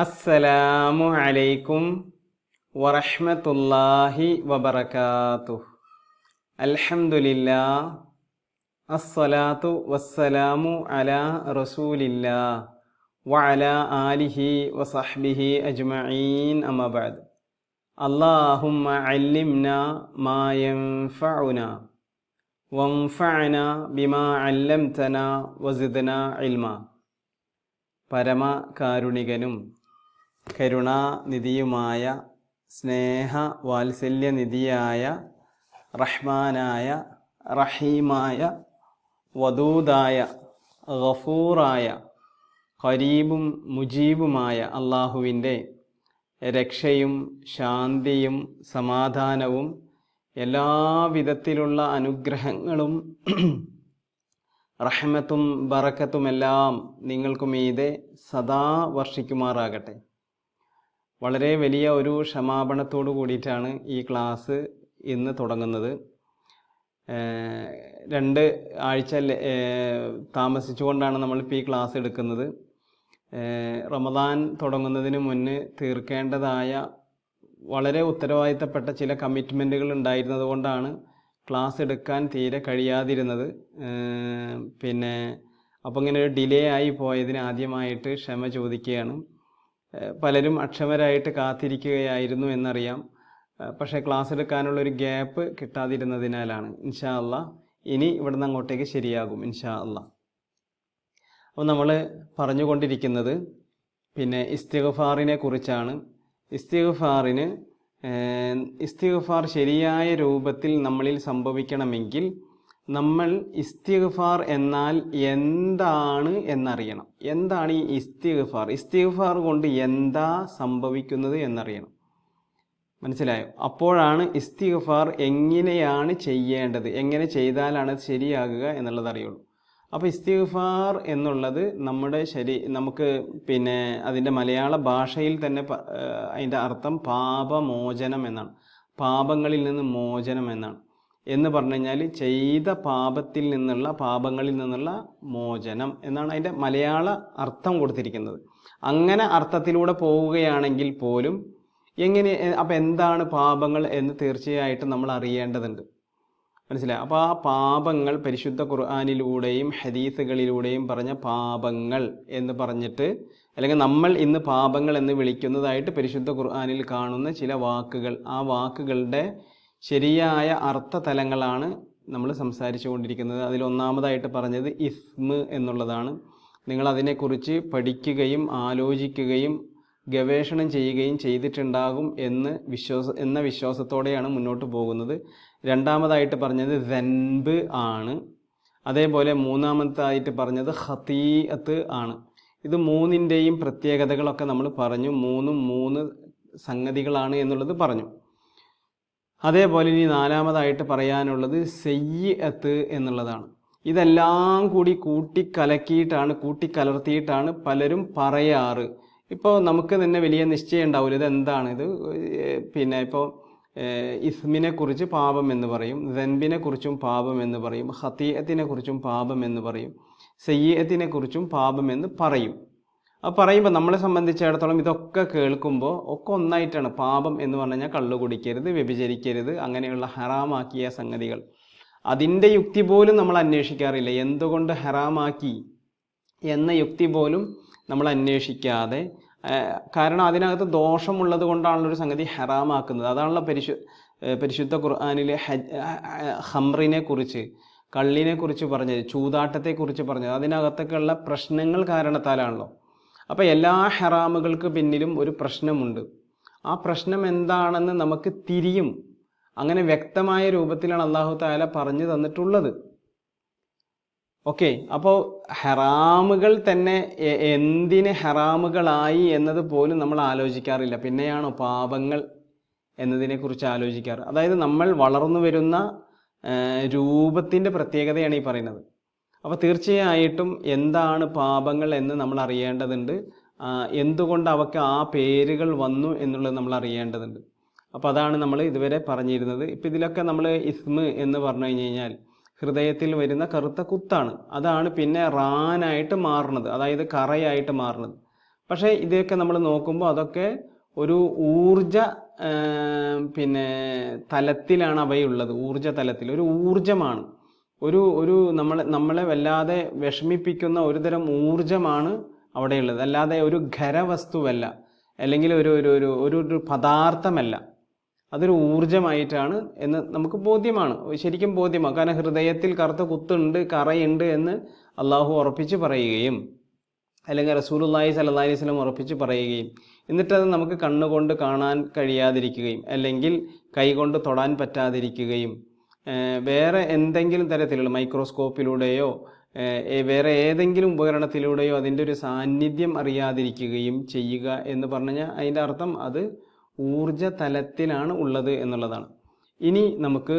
അസ്സലാമു അലൈക്കും വറഹ്മത്തുള്ളാഹി വബറകാതുഹു. അൽഹംദുലില്ലാ, അസ്സലാത്തു വസ്സലാമു അലാ റസൂലില്ലാ വഅലാ ആലിഹി വസഹ്ബിഹി അജ്മഈൻ. അമ്മാ ബഅദ്. അല്ലാഹുമ്മ അല്ലിംനാ മാ യൻഫഉനാ വൻഫഅനാ ബിമാ അല്ലംതനാ വസിദ്നാ ഇൽമാ. പരമകാരുണികനും കരുണാനിധിയുമായ സ്നേഹവാത്സല്യനിധിയായ റഹ്മാനായ റഹീമായ വദൂദായ ഗഫൂറായ ഖരീബും മുജീബുമായ അള്ളാഹുവിൻ്റെ രക്ഷയും ശാന്തിയും സമാധാനവും എല്ലാവിധത്തിലുള്ള അനുഗ്രഹങ്ങളും റഹ്മത്തും ബറക്കത്തുമെല്ലാം നിങ്ങൾക്കു മീതെ സദാ വർഷിക്കുമാറാകട്ടെ. വളരെ വലിയ ഒരു ക്ഷമാപണത്തോടു കൂടിയിട്ടാണ് ഈ ക്ലാസ് ഇന്ന് തുടങ്ങുന്നത്. 2 ആഴ്ച താമസിച്ചുകൊണ്ടാണ് നമ്മളിപ്പോൾ ഈ ക്ലാസ് എടുക്കുന്നത്. റമദാൻ തുടങ്ങുന്നതിന് മുന്നേ തീർക്കേണ്ടതായ വളരെ ഉത്തരവാദിത്തപ്പെട്ട ചില കമ്മിറ്റ്മെൻറ്റുകൾ ഉണ്ടായിരുന്നത് കൊണ്ടാണ് ക്ലാസ് എടുക്കാൻ തീരെ കഴിയാതിരുന്നത്. അപ്പോൾ ഇങ്ങനെ ഒരു ഡിലേ ആയി പോയതിന് ആദ്യമായിട്ട് ക്ഷമ ചോദിക്കുകയാണ്. പലരും അക്ഷമരായിട്ട് കാത്തിരിക്കുകയായിരുന്നു എന്നറിയാം. പക്ഷേ ക്ലാസ് എടുക്കാനുള്ളൊരു ഗ്യാപ്പ് കിട്ടാതിരുന്നതിനാലാണ്. ഇൻഷാ അള്ളാഹ് ഇനി ഇവിടുന്ന് അങ്ങോട്ടേക്ക് ശരിയാകും ഇൻഷാ അള്ളാഹ്. അപ്പോൾ നമ്മൾ പറഞ്ഞുകൊണ്ടിരിക്കുന്നത് ഇസ്തിഗ്ഫാറിനെ കുറിച്ചാണ്. ഇസ്തിഗ്ഫാർ ശരിയായ രൂപത്തിൽ നമ്മളിൽ സംഭവിക്കണമെങ്കിൽ നമ്മൾ ഇസ്തിഗ്ഫാർ എന്നാൽ എന്താണ് എന്നറിയണം. എന്താണ് ഈ ഇസ്തിഗ്ഫാർ കൊണ്ട് എന്താ സംഭവിക്കുന്നത് എന്നറിയണം. മനസ്സിലായോ? അപ്പോഴാണ് ഇസ്തിഗ്ഫാർ എങ്ങനെയാണ് ചെയ്യേണ്ടത്, എങ്ങനെ ചെയ്താലാണ് ശരിയാകുക എന്നുള്ളത് അറിയുള്ളൂ. അപ്പോൾ ഇസ്തിഗ്ഫാർ എന്നുള്ളത് നമുക്ക് അതിൻ്റെ മലയാള ഭാഷയിൽ തന്നെ അതിൻ്റെ അർത്ഥം പാപമോചനം എന്നാണ്. പാപങ്ങളിൽ നിന്ന് മോചനം എന്നാണ്. എന്ന് പറഞ്ഞു കഴിഞ്ഞാൽ ചെയ്ത പാപങ്ങളിൽ നിന്നുള്ള മോചനം എന്നാണ് അതിൻ്റെ മലയാള അർത്ഥം കൊടുത്തിരിക്കുന്നത്. അങ്ങനെ അർത്ഥത്തിലൂടെ പോവുകയാണെങ്കിൽ പോലും അപ്പം എന്താണ് പാപങ്ങൾ എന്ന് തീർച്ചയായിട്ടും നമ്മൾ അറിയേണ്ടതുണ്ട്. മനസ്സിലായി? അപ്പോൾ ആ പാപങ്ങൾ പരിശുദ്ധ ഖുർആനിലൂടെയും ഹദീസുകളിലൂടെയും പറഞ്ഞ പാപങ്ങൾ എന്ന് പറഞ്ഞിട്ട്, അല്ലെങ്കിൽ നമ്മൾ ഇന്ന് പാപങ്ങൾ എന്ന് വിളിക്കുന്നതായിട്ട് പരിശുദ്ധ ഖുർആനിൽ കാണുന്ന ചില വാക്കുകൾ, ആ വാക്കുകളുടെ ശരിയായ അർത്ഥതലങ്ങളാണ് നമ്മൾ സംസാരിച്ചു കൊണ്ടിരിക്കുന്നത്. അതിലൊന്നാമതായിട്ട് പറഞ്ഞത് ഇസ്മ് എന്നുള്ളതാണ്. നിങ്ങൾ അതിനെക്കുറിച്ച് പഠിക്കുകയും ആലോചിക്കുകയും ഗവേഷണം ചെയ്യുകയും ചെയ്തിട്ടുണ്ടാകും എന്ന വിശ്വാസത്തോടെയാണ് മുന്നോട്ട് പോകുന്നത്. രണ്ടാമതായിട്ട് പറഞ്ഞത് ദൻബ് ആണ്. അതേപോലെ മൂന്നാമതായിട്ട് പറഞ്ഞത് ഖതീഅത്ത് ആണ്. ഇത് മൂന്നിൻ്റെയും പ്രത്യേകതകളൊക്കെ നമ്മൾ പറഞ്ഞു. മൂന്ന് സംഗതികളാണ് എന്നുള്ളത് പറഞ്ഞു. അതേപോലെ ഇനി നാലാമതായിട്ട് പറയാനുള്ളത് സയ്യിഅത്ത് എന്നുള്ളതാണ്. ഇതെല്ലാം കൂടി കൂട്ടിക്കലർത്തിയിട്ടാണ് പലരും പറയാറ്. ഇപ്പോൾ നമുക്ക് തന്നെ വലിയ നിശ്ചയം ഉണ്ടാവില്ല ഇതെന്താണ്. ഇപ്പോൾ ഇസ്മിനെ കുറിച്ച് പാപം എന്ന് പറയും, ദൻബിനെ കുറിച്ചും പാപം എന്ന് പറയും, ഖതീഅത്തിനെ കുറിച്ചും പാപം എന്ന് പറയും, സയ്യിഅത്തിനെ കുറിച്ചും പാപം എന്ന് പറയും. അത് പറയുമ്പോൾ നമ്മളെ സംബന്ധിച്ചിടത്തോളം ഇതൊക്കെ കേൾക്കുമ്പോൾ ഒക്കെ ഒന്നായിട്ടാണ്. പാപം എന്ന് പറഞ്ഞു കഴിഞ്ഞാൽ കള്ളു കുടിക്കരുത്, വ്യഭിചരിക്കരുത്, അങ്ങനെയുള്ള ഹറാമാക്കിയ സംഗതികൾ. അതിൻ്റെ യുക്തി പോലും നമ്മൾ അന്വേഷിക്കാറില്ല. എന്തുകൊണ്ട് ഹറാമാക്കി എന്ന യുക്തി പോലും നമ്മൾ അന്വേഷിക്കാതെ, കാരണം അതിനകത്ത് ദോഷമുള്ളത് കൊണ്ടാണുള്ളൊരു സംഗതി ഹറാമാക്കുന്നത്. അതാണല്ലോ പരിശുദ്ധ ഖുർആനിലെ ഖംറിനെ കുറിച്ച്, കള്ളിനെ കുറിച്ച് പറഞ്ഞത്, ചൂതാട്ടത്തെക്കുറിച്ച് പറഞ്ഞത്. അതിനകത്തൊക്കെയുള്ള പ്രശ്നങ്ങൾ കാരണത്താലാണല്ലോ. അപ്പോൾ എല്ലാ ഹറാമുകൾക്ക് പിന്നിലും ഒരു പ്രശ്നമുണ്ട്. ആ പ്രശ്നം എന്താണെന്ന് നമുക്ക് തിരിയും. അങ്ങനെ വ്യക്തമായ രൂപത്തിലാണ് അല്ലാഹു തആല പറഞ്ഞു തന്നിട്ടുള്ളത്. ഓക്കെ. അപ്പോൾ ഹറാമുകൾ തന്നെ എന്തിന് ഹറാമുകളായി എന്നത് പോലും നമ്മൾ ആലോചിക്കാറില്ല. പിന്നെയാണോ പാപങ്ങൾ എന്നതിനെക്കുറിച്ച് ആലോചിക്കാറ്. അതായത് നമ്മൾ വളർന്നു വരുന്ന രൂപത്തിൻ്റെ പ്രത്യേകതയാണ് ഈ പറയുന്നത്. അപ്പോൾ തീർച്ചയായിട്ടും എന്താണ് പാപങ്ങൾ എന്ന് നമ്മൾ അറിയേണ്ടതുണ്ട്. എന്തുകൊണ്ട് അവയ്ക്ക് ആ പേരുകൾ വന്നു എന്നുള്ളത് നമ്മൾ അറിയേണ്ടതുണ്ട്. അപ്പോൾ അതാണ് നമ്മൾ ഇതുവരെ പറഞ്ഞിരുന്നത്. ഇപ്പം ഇതിലൊക്കെ നമ്മൾ ഇസ്മ് എന്ന് പറഞ്ഞു കഴിഞ്ഞാൽ ഹൃദയത്തിൽ വരുന്ന കറുത്ത കുത്താണ്. അതാണ് പിന്നെ റാനായിട്ട് മാറുന്നത്, അതായത് കറയായിട്ട് മാറുന്നത്. പക്ഷേ ഇതൊക്കെ നമ്മൾ നോക്കുമ്പോൾ അതൊക്കെ ഒരു ഊർജ പിന്നെ തലത്തിലാണ് അവയുള്ളത്. ഊർജ തലത്തിൽ ഒരു ഊർജമാണ്, ഒരു നമ്മളെ വല്ലാതെ വിഷമിപ്പിക്കുന്ന ഒരുതരം ഊർജമാണ് അവിടെയുള്ളത്. അല്ലാതെ ഒരു ഖരവസ്തുവല്ല, അല്ലെങ്കിൽ ഒരു ഒരു ഒരു ഒരു ഒരു പദാർത്ഥമല്ല. അതൊരു ഊർജമായിട്ടാണ് എന്ന് നമുക്ക് ബോധ്യമാണ്, ശരിക്കും ബോധ്യമാണ്. കാരണം ഹൃദയത്തിൽ കറുത്ത കുത്തുണ്ട്, കറയുണ്ട് എന്ന് അള്ളാഹു ഉറപ്പിച്ച് പറയുകയും അല്ലെങ്കിൽ റസൂലുള്ളാഹി സ്വല്ലല്ലാഹി അലൈഹി വസല്ലം ഉറപ്പിച്ച് പറയുകയും എന്നിട്ടത് നമുക്ക് കണ്ണുകൊണ്ട് കാണാൻ കഴിയാതിരിക്കുകയും അല്ലെങ്കിൽ കൈകൊണ്ട് തൊടാൻ പറ്റാതിരിക്കുകയും വേറെ എന്തെങ്കിലും തരത്തിലുള്ള മൈക്രോസ്കോപ്പിലൂടെയോ വേറെ ഏതെങ്കിലും ഉപകരണത്തിലൂടെയോ അതിൻ്റെ ഒരു സാന്നിധ്യം അറിയാതിരിക്കുകയും ചെയ്യുക എന്ന് പറഞ്ഞാൽ അതിൻ്റെ അർത്ഥം അത് ഊർജ തലത്തിലാണ് ഉള്ളത് എന്നുള്ളതാണ്. ഇനി നമുക്ക്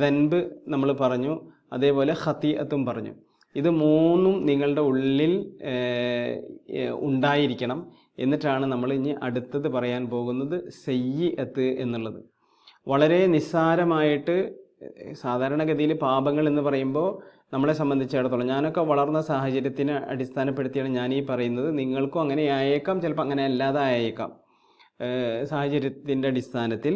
ദൻബ് നമ്മൾ പറഞ്ഞു, അതേപോലെ ഖതീഅത്തും പറഞ്ഞു. ഇത് മൂന്നും നിങ്ങളുടെ ഉള്ളിൽ ഉണ്ടായിരിക്കണം. എന്നിട്ടാണ് നമ്മൾ ഇനി അടുത്തത് പറയാൻ പോകുന്നത് സയ്യിഅത്ത് എന്നുള്ളത്. വളരെ നിസ്സാരമായിട്ട് സാധാരണഗതിയിൽ പാപങ്ങൾ എന്ന് പറയുമ്പോൾ നമ്മളെ സംബന്ധിച്ചിടത്തോളം, ഞാനൊക്കെ വളർന്ന സാഹചര്യത്തിനെ അടിസ്ഥാനപ്പെടുത്തിയാണ് ഞാൻ ഈ പറയുന്നത്. നിങ്ങൾക്കും അങ്ങനെ ആയേക്കാം, ചിലപ്പോൾ അങ്ങനെ അല്ലാതെ ആയേക്കാം. സാഹചര്യത്തിൻ്റെ അടിസ്ഥാനത്തിൽ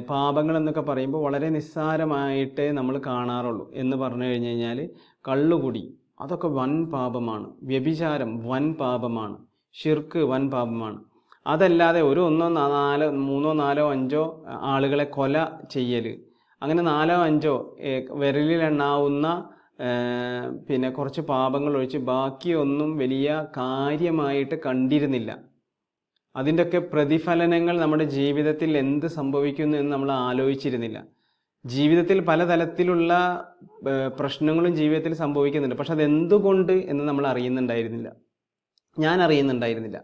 പാപങ്ങൾ എന്നൊക്കെ പറയുമ്പോൾ വളരെ നിസ്സാരമായിട്ടേ നമ്മൾ കാണാറുള്ളൂ. എന്ന് പറഞ്ഞു കഴിഞ്ഞ് കഴിഞ്ഞാൽ കള്ളുകുടി അതൊക്കെ വൻ പാപമാണ്, വ്യഭിചാരം വൻ പാപമാണ്, ഷിർക്ക് വൻ പാപമാണ്. അതല്ലാതെ ഒരു 1, 4, 3, 4, 5 ആളുകളെ കൊല ചെയ്യൽ, അങ്ങനെ 4, 5 വിരലിലെണ്ണാവുന്ന പിന്നെ കുറച്ച് പാപങ്ങൾ ഒഴിച്ച് ബാക്കിയൊന്നും വലിയ കാര്യമായിട്ട് കണ്ടിരുന്നില്ല. അതിൻ്റെയൊക്കെ പ്രതിഫലനങ്ങൾ നമ്മുടെ ജീവിതത്തിൽ എന്ത് സംഭവിക്കുന്നു എന്ന് നമ്മൾ ആലോചിച്ചിരുന്നില്ല. ജീവിതത്തിൽ പലതരത്തിലുള്ള പ്രശ്നങ്ങളും ജീവിതത്തിൽ സംഭവിക്കുന്നുണ്ട്, പക്ഷെ അതെന്തുകൊണ്ട് എന്ന് നമ്മൾ അറിയുന്നുണ്ടായിരുന്നില്ല. ഞാൻ അറിയുന്നുണ്ടായിരുന്നില്ല.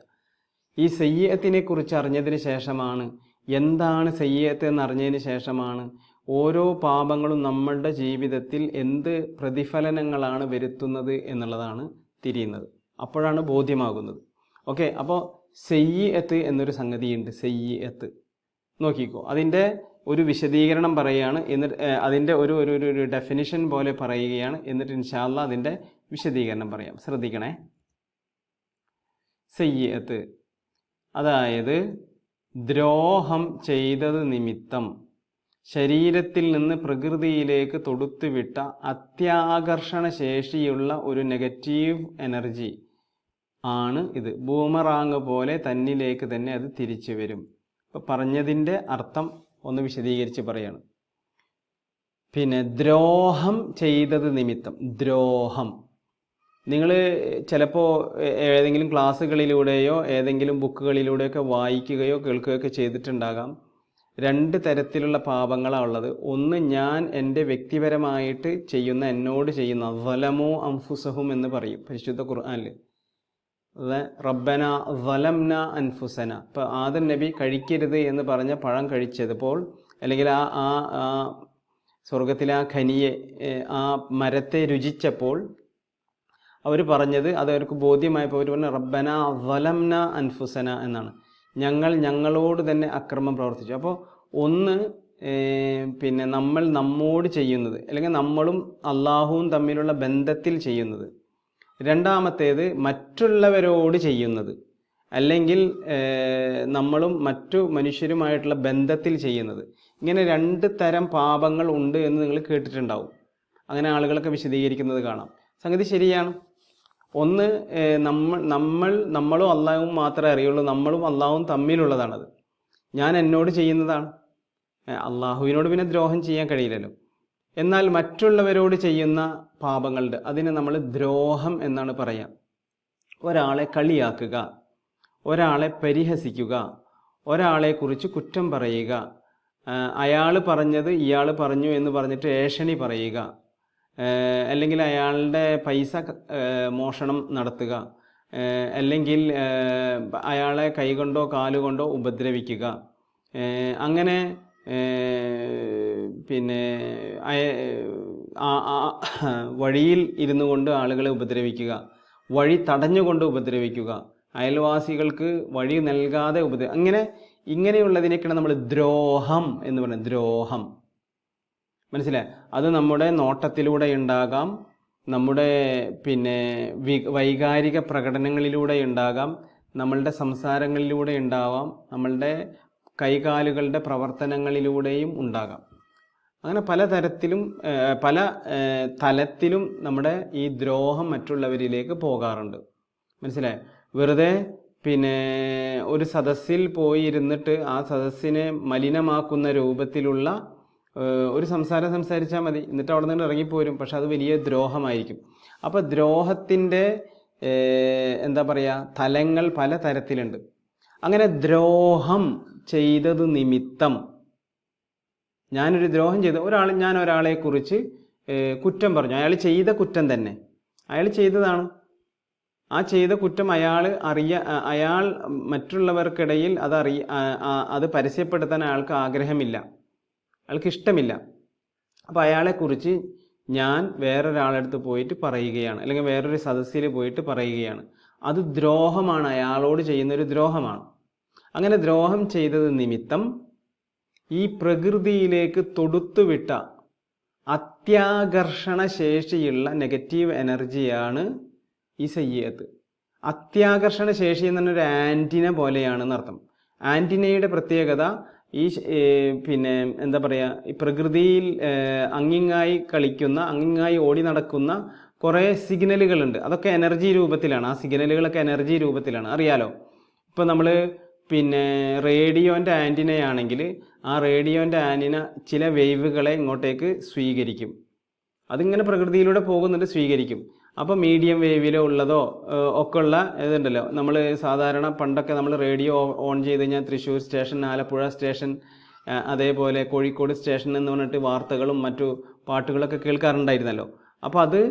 ഈ സയ്യിഅത്തിനെ കുറിച്ച് അറിഞ്ഞതിന് ശേഷമാണ്, എന്താണ് സയ്യിഅത്ത് എന്ന് അറിഞ്ഞതിന് ശേഷമാണ് ഓരോ പാപങ്ങളും നമ്മളുടെ ജീവിതത്തിൽ എന്ത് പ്രതിഫലനങ്ങളാണ് വരുത്തുന്നത് എന്നുള്ളതാണ് തിരിയുന്നത്. അപ്പോഴാണ് ബോധ്യമാകുന്നത്. ഓക്കെ, അപ്പോൾ സയ്യിഅത്ത് എന്നൊരു സംഗതിയുണ്ട്. സയ്യിഅത്ത് നോക്കിക്കോ, അതിൻ്റെ ഒരു വിശദീകരണം പറയുകയാണ്. എന്നിട്ട് അതിൻ്റെ ഒരു ഡെഫിനിഷൻ പോലെ പറയുകയാണ്. എന്നിട്ട് ഇൻഷാ അല്ലാഹ് അതിൻ്റെ വിശദീകരണം പറയാം. ശ്രദ്ധിക്കണേ. സയ്യിഅത്ത് അതായത് ദ്രോഹം ചെയ്തത് നിമിത്തം ശരീരത്തിൽ നിന്ന് പ്രകൃതിയിലേക്ക് തൊടുത്തുവിട്ട അത്യാകർഷണ ശേഷിയുള്ള ഒരു നെഗറ്റീവ് എനർജി ആണ് ഇത്. ബൂമറാങ് പോലെ തന്നിലേക്ക് തന്നെ അത് തിരിച്ചു വരും. ഇപ്പോൾ പറഞ്ഞതിൻ്റെ അർത്ഥം ഒന്ന് വിശദീകരിച്ച് പറയാണ്. പിന്നെ ദ്രോഹം ചെയ്തത് നിമിത്തം, ദ്രോഹം നിങ്ങൾ ചിലപ്പോൾ ഏതെങ്കിലും ക്ലാസ്സുകളിലൂടെയോ ഏതെങ്കിലും ബുക്കുകളിലൂടെയൊക്കെ വായിക്കുകയോ കേൾക്കുകയൊക്കെ ചെയ്തിട്ടുണ്ടാകാം. 2 തരത്തിലുള്ള പാപങ്ങളാണ് ഉള്ളത്. ഒന്ന്, ഞാൻ എൻ്റെ വ്യക്തിപരമായിട്ട് ചെയ്യുന്ന, എന്നോട് ചെയ്യുന്ന വലമോ അംഫുസഹും എന്ന് പറയും പരിശുദ്ധ ഖുർആനിൽ. റബ്ബന വലംന അൻഫുസന. ഇപ്പോൾ ആദം നബി കഴിക്കരുത് എന്ന് പറഞ്ഞ പഴം കഴിച്ചപ്പോൾ, അല്ലെങ്കിൽ ആ സ്വർഗത്തിലെ ആ ഖനിയെ, ആ മരത്തെ രുചിച്ചപ്പോൾ അവർ പറഞ്ഞത്, അത് അവർക്ക് ബോധ്യമായപ്പോൾ അവർ പറഞ്ഞു റബ്ബന വലംന അൻഫുസന എന്നാണ്. ഞങ്ങളോട് തന്നെ അക്രമം പ്രവർത്തിച്ചു. അപ്പോൾ ഒന്ന്, പിന്നെ നമ്മൾ നമ്മോട് ചെയ്യുന്നത്, അല്ലെങ്കിൽ നമ്മളും അള്ളാഹുവും തമ്മിലുള്ള ബന്ധത്തിൽ ചെയ്യുന്നത്. രണ്ടാമത്തേത് മറ്റുള്ളവരോട് ചെയ്യുന്നത്, അല്ലെങ്കിൽ നമ്മളും മറ്റു മനുഷ്യരുമായിട്ടുള്ള ബന്ധത്തിൽ ചെയ്യുന്നത്. ഇങ്ങനെ 2 തരം പാപങ്ങൾ ഉണ്ട് എന്ന് നിങ്ങൾ കേട്ടിട്ടുണ്ടാവും. അങ്ങനെ ആളുകളൊക്കെ വിശദീകരിക്കുന്നത് കാണാം. സംഗതി ശരിയാണ്. ഒന്ന്, നമ്മളും അള്ളാഹുവും മാത്രമേ അറിയുള്ളൂ, നമ്മളും അള്ളാഹുവും തമ്മിലുള്ളതാണത്. ഞാൻ എന്നോട് ചെയ്യുന്നതാണ്. അള്ളാഹുവിനോട് പിന്നെ ദ്രോഹം ചെയ്യാൻ കഴിയില്ലല്ലോ. എന്നാൽ മറ്റുള്ളവരോട് ചെയ്യുന്ന പാപങ്ങളുണ്ട്, അതിനെ നമ്മൾ ദ്രോഹം എന്നാണ് പറയാം. ഒരാളെ കളിയാക്കുക, ഒരാളെ പരിഹസിക്കുക, ഒരാളെക്കുറിച്ച് കുറ്റം പറയുക, അയാൾ പറഞ്ഞത് ഇയാൾ പറഞ്ഞു എന്ന് പറഞ്ഞിട്ട് ഏഷണി പറയുക, അല്ലെങ്കിൽ അയാളുടെ പൈസ മോഷണം നടത്തുക, അല്ലെങ്കിൽ അയാളെ കൈകൊണ്ടോ കാലുകൊണ്ടോ ഉപദ്രവിക്കുക, അങ്ങനെ പിന്നെ വഴിയിൽ ഇരുന്നു കൊണ്ട് ആളുകളെ ഉപദ്രവിക്കുക, വഴി തടഞ്ഞുകൊണ്ട് ഉപദ്രവിക്കുക, അയൽവാസികൾക്ക് വഴി നൽകാതെ ഇങ്ങനെയുള്ളതിനൊക്കെയാണ് നമ്മൾ ദ്രോഹം എന്ന് പറയുന്നത്. ദ്രോഹം മനസ്സിലായി? അത് നമ്മുടെ നോട്ടത്തിലൂടെ ഉണ്ടാകാം, നമ്മുടെ പിന്നെ വൈകാരിക പ്രകടനങ്ങളിലൂടെ ഉണ്ടാകാം, നമ്മളുടെ സംസാരങ്ങളിലൂടെ ഉണ്ടാവാം, നമ്മളുടെ കൈകാലുകളുടെ പ്രവർത്തനങ്ങളിലൂടെയും ഉണ്ടാകാം. അങ്ങനെ പലതരത്തിലും പല തലത്തിലും നമ്മുടെ ഈ ദ്രോഹം മറ്റുള്ളവരിലേക്ക് പോകാറുണ്ട്. മനസ്സിലായോ? വെറുതെ പിന്നെ ഒരു സദസ്സിൽ പോയി ഇരുന്നിട്ട് ആ സദസ്സിനെ മലിനമാക്കുന്ന രൂപത്തിലുള്ള ഒരു സംസാരം സംസാരിച്ചാൽ മതി, എന്നിട്ട് അവിടെ നിന്ന് ഇറങ്ങിപ്പോരും. പക്ഷെ അത് വലിയ ദ്രോഹമായിരിക്കും. അപ്പോൾ ദ്രോഹത്തിൻ്റെ എന്താ പറയുക, തലങ്ങൾ പല തരത്തിലുണ്ട്. അങ്ങനെ ദ്രോഹം ചെയ്തത് നിമിത്തം, ഞാനൊരു ദ്രോഹം ചെയ്ത ഞാൻ ഒരാളെക്കുറിച്ച് കുറ്റം പറഞ്ഞു, അയാൾ ചെയ്ത കുറ്റം തന്നെ, അയാൾ ചെയ്തതാണ്. ആ ചെയ്ത കുറ്റം അയാൾ മറ്റുള്ളവർക്കിടയിൽ അത് പരസ്യപ്പെടുത്താൻ അയാൾക്ക് ആഗ്രഹമില്ല, അയാൾക്ക് ഇഷ്ടമില്ല. അപ്പോൾ അയാളെക്കുറിച്ച് ഞാൻ വേറൊരാളടുത്ത് പോയിട്ട് പറയുകയാണ്, അല്ലെങ്കിൽ വേറൊരു സദസ്സിൽ പോയിട്ട് പറയുകയാണ്. അത് ദ്രോഹമാണ്, അയാളോട് ചെയ്യുന്നൊരു ദ്രോഹമാണ്. അങ്ങനെ ദ്രോഹം ചെയ്തത് നിമിത്തം ഈ പ്രകൃതിയിലേക്ക് തൊടുത്തുവിട്ട അത്യാകർഷണ ശേഷിയുള്ള നെഗറ്റീവ് എനർജിയാണ് ഈ സയ്യിഅത്ത്. അത്യാകർഷണ ശേഷി എന്ന് പറഞ്ഞൊരു ആൻറ്റിന പോലെയാണെന്ന് അർത്ഥം. ആൻറ്റിനയുടെ പ്രത്യേകത ഈ പിന്നെ എന്താ പറയുക, ഈ പ്രകൃതിയിൽ അങ്ങിങ്ങായി കളിക്കുന്ന, അങ്ങിങ്ങായി ഓടി നടക്കുന്ന കുറേ സിഗ്നലുകളുണ്ട്. അതൊക്കെ എനർജി രൂപത്തിലാണ്. ആ സിഗ്നലുകളൊക്കെ എനർജി രൂപത്തിലാണ്, അറിയാലോ. ഇപ്പോൾ നമ്മൾ പിന്നെ റേഡിയോൻ്റെ ആൻറ്റിനയാണെങ്കിൽ ആ റേഡിയോൻ്റെ ആൻറ്റിന ചില വേവുകളെ ഇങ്ങോട്ടേക്ക് സ്വീകരിക്കും. അതിങ്ങനെ പ്രകൃതിയിലൂടെ പോകുന്നുണ്ട്, സ്വീകരിക്കും. അപ്പോൾ മീഡിയം വേവിലോ ഉള്ളതോ ഒക്കെ ഉള്ള ഇതുണ്ടല്ലോ, നമ്മൾ സാധാരണ പണ്ടൊക്കെ നമ്മൾ റേഡിയോ ഓൺ ചെയ്ത് കഴിഞ്ഞാൽ തൃശ്ശൂർ സ്റ്റേഷൻ, ആലപ്പുഴ സ്റ്റേഷൻ, അതേപോലെ കോഴിക്കോട് സ്റ്റേഷൻ എന്ന് പറഞ്ഞിട്ട് വാർത്തകളും മറ്റു പാട്ടുകളൊക്കെ കേൾക്കാറുണ്ടായിരുന്നല്ലോ. അപ്പോൾ അത്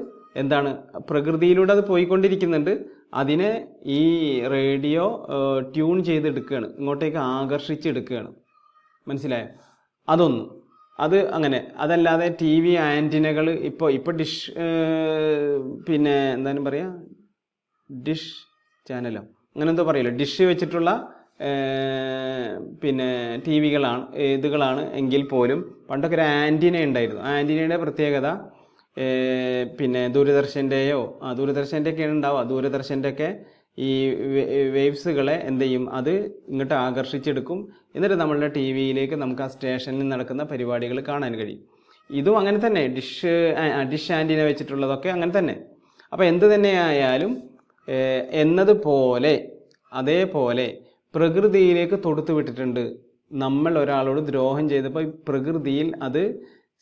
എന്താണ്, പ്രകൃതിയിലൂടെ അത് പോയിക്കൊണ്ടിരിക്കുന്നുണ്ട്. അതിനെ ഈ റേഡിയോ ട്യൂൺ ചെയ്തെടുക്കുകയാണ്, ഇങ്ങോട്ടേക്ക് ആകർഷിച്ചെടുക്കുകയാണ്. മനസ്സിലായോ? അതൊന്നും അത് അങ്ങനെ. അതല്ലാതെ ടി വി ആൻറ്റിനകൾ ഇപ്പോൾ ഡിഷ് പിന്നെ എന്തായാലും പറയാ, ഡിഷ് ചാനലോ അങ്ങനെ എന്തോ പറയല്ലോ, ഡിഷ് വെച്ചിട്ടുള്ള പിന്നെ ടി വികളാണ്, ഇതുകളാണ് എങ്കിൽ പോലും പണ്ടൊക്കെ ഒരു ആൻറ്റിന ഉണ്ടായിരുന്നു. ആ ആൻറ്റിനയുടെ പ്രത്യേകത പിന്നെ ദൂരദർശൻ്റെയൊക്കെയാണ് ഉണ്ടാവുക. ദൂരദർശൻ്റെയൊക്കെ ഈ വേവ്സുകളെ എന്ത് ചെയ്യും, അത് ഇങ്ങോട്ട് ആകർഷിച്ചെടുക്കും. എന്നിട്ട് നമ്മളുടെ ടി വിയിലേക്ക് നമുക്ക് ആ സ്റ്റേഷനിൽ നടക്കുന്ന പരിപാടികൾ കാണാൻ കഴിയും. ഇതും അങ്ങനെ തന്നെ, ഡിഷ് ആൻറ്റിന വെച്ചിട്ടുള്ളതൊക്കെ അങ്ങനെ തന്നെ. അപ്പോൾ എന്ത് തന്നെയായാലും എന്നതുപോലെ അതേപോലെ പ്രകൃതിയിലേക്ക് തൊടുത്തു വിട്ടിട്ടുണ്ട്. നമ്മൾ ഒരാളോട് ദ്രോഹം ചെയ്തപ്പോൾ പ്രകൃതിയിൽ അത്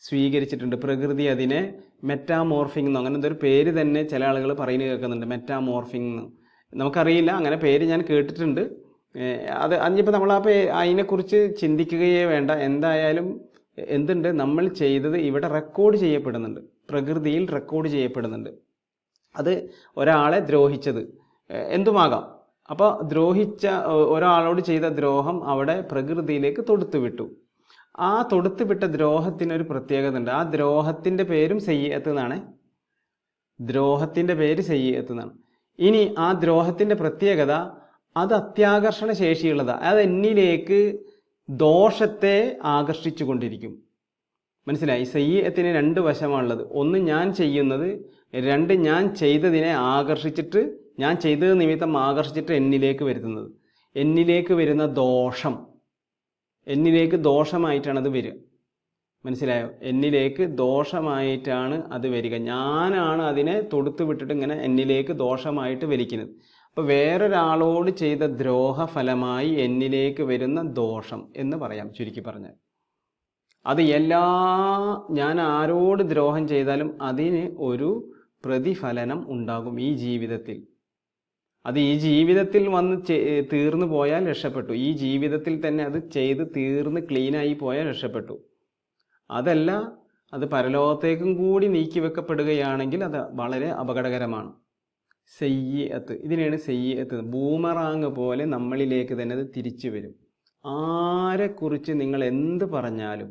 സ്വീകരിച്ചിട്ടുണ്ട്. പ്രകൃതി അതിനെ മെറ്റാമോർഫിംഗ് എന്നോ അങ്ങനെ എന്തൊരു പേര് തന്നെ ചില ആളുകൾ പറയുന്നത് കേൾക്കുന്നുണ്ട്, മെറ്റാമോർഫിംഗ് എന്ന്. നമുക്കറിയില്ല, അങ്ങനെ പേര് ഞാൻ കേട്ടിട്ടുണ്ട്. അത് അതിപ്പോൾ നമ്മൾ അതിനെക്കുറിച്ച് ചിന്തിക്കുകയേ വേണ്ട. എന്തായാലും എന്തുണ്ട്, നമ്മൾ ചെയ്തത് ഇവിടെ റെക്കോർഡ് ചെയ്യപ്പെടുന്നുണ്ട്, പ്രകൃതിയിൽ റെക്കോർഡ് ചെയ്യപ്പെടുന്നുണ്ട്. അത് ഒരാളെ ദ്രോഹിച്ചത് എന്തുമാകാം. അപ്പോൾ ദ്രോഹിച്ച ഒരാളോട് ചെയ്ത ദ്രോഹം അവിടെ പ്രകൃതിയിലേക്ക് തൊടുത്തുവിട്ടു. ആ തൊടുത്തുവിട്ട ദ്രോഹത്തിനൊരു പ്രത്യേകത ഉണ്ട്. ആ ദ്രോഹത്തിൻ്റെ പേരും സയ്യിഅത്ത് എന്നാണ്. ദ്രോഹത്തിൻ്റെ പേര് സയ്യിഅത്ത് എന്നാണ്. ഇനി ആ ദ്രോഹത്തിൻ്റെ പ്രത്യേകത, അത് അത്യാകർഷണ ശേഷിയുള്ളതാണ്. അത് എന്നിലേക്ക് ദോഷത്തെ ആകർഷിച്ചു കൊണ്ടിരിക്കും. മനസ്സിലായി? സയ്യിഅത്തിന് രണ്ട് വശമാണുള്ളത്. ഒന്ന് ഞാൻ ചെയ്യുന്നത്, രണ്ട് ഞാൻ ചെയ്തതിനെ ആകർഷിച്ചിട്ട്, ഞാൻ ചെയ്തത് നിമിത്തം ആകർഷിച്ചിട്ട് എന്നിലേക്ക് വരുത്തുന്നത്. എന്നിലേക്ക് വരുന്ന ദോഷം, എന്നിലേക്ക് ദോഷമായിട്ടാണ് അത് വരിക. മനസ്സിലായോ? എന്നിലേക്ക് ദോഷമായിട്ടാണ് അത് വരിക. ഞാനാണ് അതിനെ തൊടുത്തു വിട്ടിട്ട് ഇങ്ങനെ എന്നിലേക്ക് ദോഷമായിട്ട് വലിക്കുന്നത്. അപ്പോൾ വേറൊരാളോട് ചെയ്ത ദ്രോഹഫലമായി എന്നിലേക്ക് വരുന്ന ദോഷം എന്ന് പറയാം, ചുരുക്കി പറഞ്ഞാൽ. അത് ഞാൻ ആരോട് ദ്രോഹം ചെയ്താലും അതിന് ഒരു പ്രതിഫലനം ഉണ്ടാകും ഈ ജീവിതത്തിൽ. അത് ഈ ജീവിതത്തിൽ വന്ന് തീർന്നു പോയാൽ രക്ഷപ്പെട്ടു. ഈ ജീവിതത്തിൽ തന്നെ അത് ചെയ്ത് തീർന്ന് ക്ലീനായി പോയാൽ രക്ഷപ്പെട്ടു. അതല്ല, അത് പരലോകത്തേക്കും കൂടി നീക്കി വെക്കപ്പെടുകയാണെങ്കിൽ അത് വളരെ അപകടകരമാണ്. സയ്യിഅത്ത്, ഇതിനെയാണ് സയ്യിഅത്ത്. ബൂമറാങ് പോലെ നമ്മളിലേക്ക് തന്നെ അത് തിരിച്ചു വരും. ആരെക്കുറിച്ച് നിങ്ങൾ എന്ത് പറഞ്ഞാലും,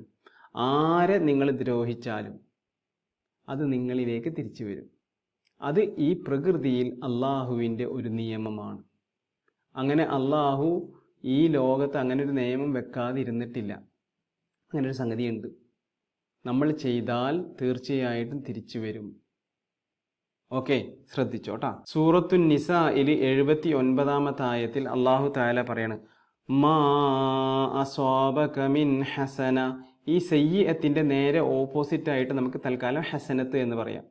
ആരെ നിങ്ങൾ ദ്രോഹിച്ചാലും അത് നിങ്ങളിലേക്ക് തിരിച്ചു വരും. അത് ഈ പ്രകൃതിയിൽ അള്ളാഹുവിൻ്റെ ഒരു നിയമമാണ്. അങ്ങനെ അള്ളാഹു ഈ ലോകത്ത് അങ്ങനെ ഒരു നിയമം വെക്കാതിരുന്നിട്ടില്ല. അങ്ങനെ ഒരു സംഗതിയുണ്ട്. നമ്മൾ ചെയ്താൽ തീർച്ചയായിട്ടും തിരിച്ചു വരും. ഓക്കെ, ശ്രദ്ധിച്ചോട്ടാ. സൂറത്തുൻ നിസാഇൽ 79-ാമത്തെ ആയത്തിൽ അള്ളാഹു തആല പറയാണ് മാ അസ്വാബക മിൻ ഹസന. ഈ സയ്യിഅത്തിന്റെ നേരെ ഓപ്പോസിറ്റ് ആയിട്ട് നമുക്ക് തൽക്കാലം ഹസനത്ത് എന്ന് പറയാം.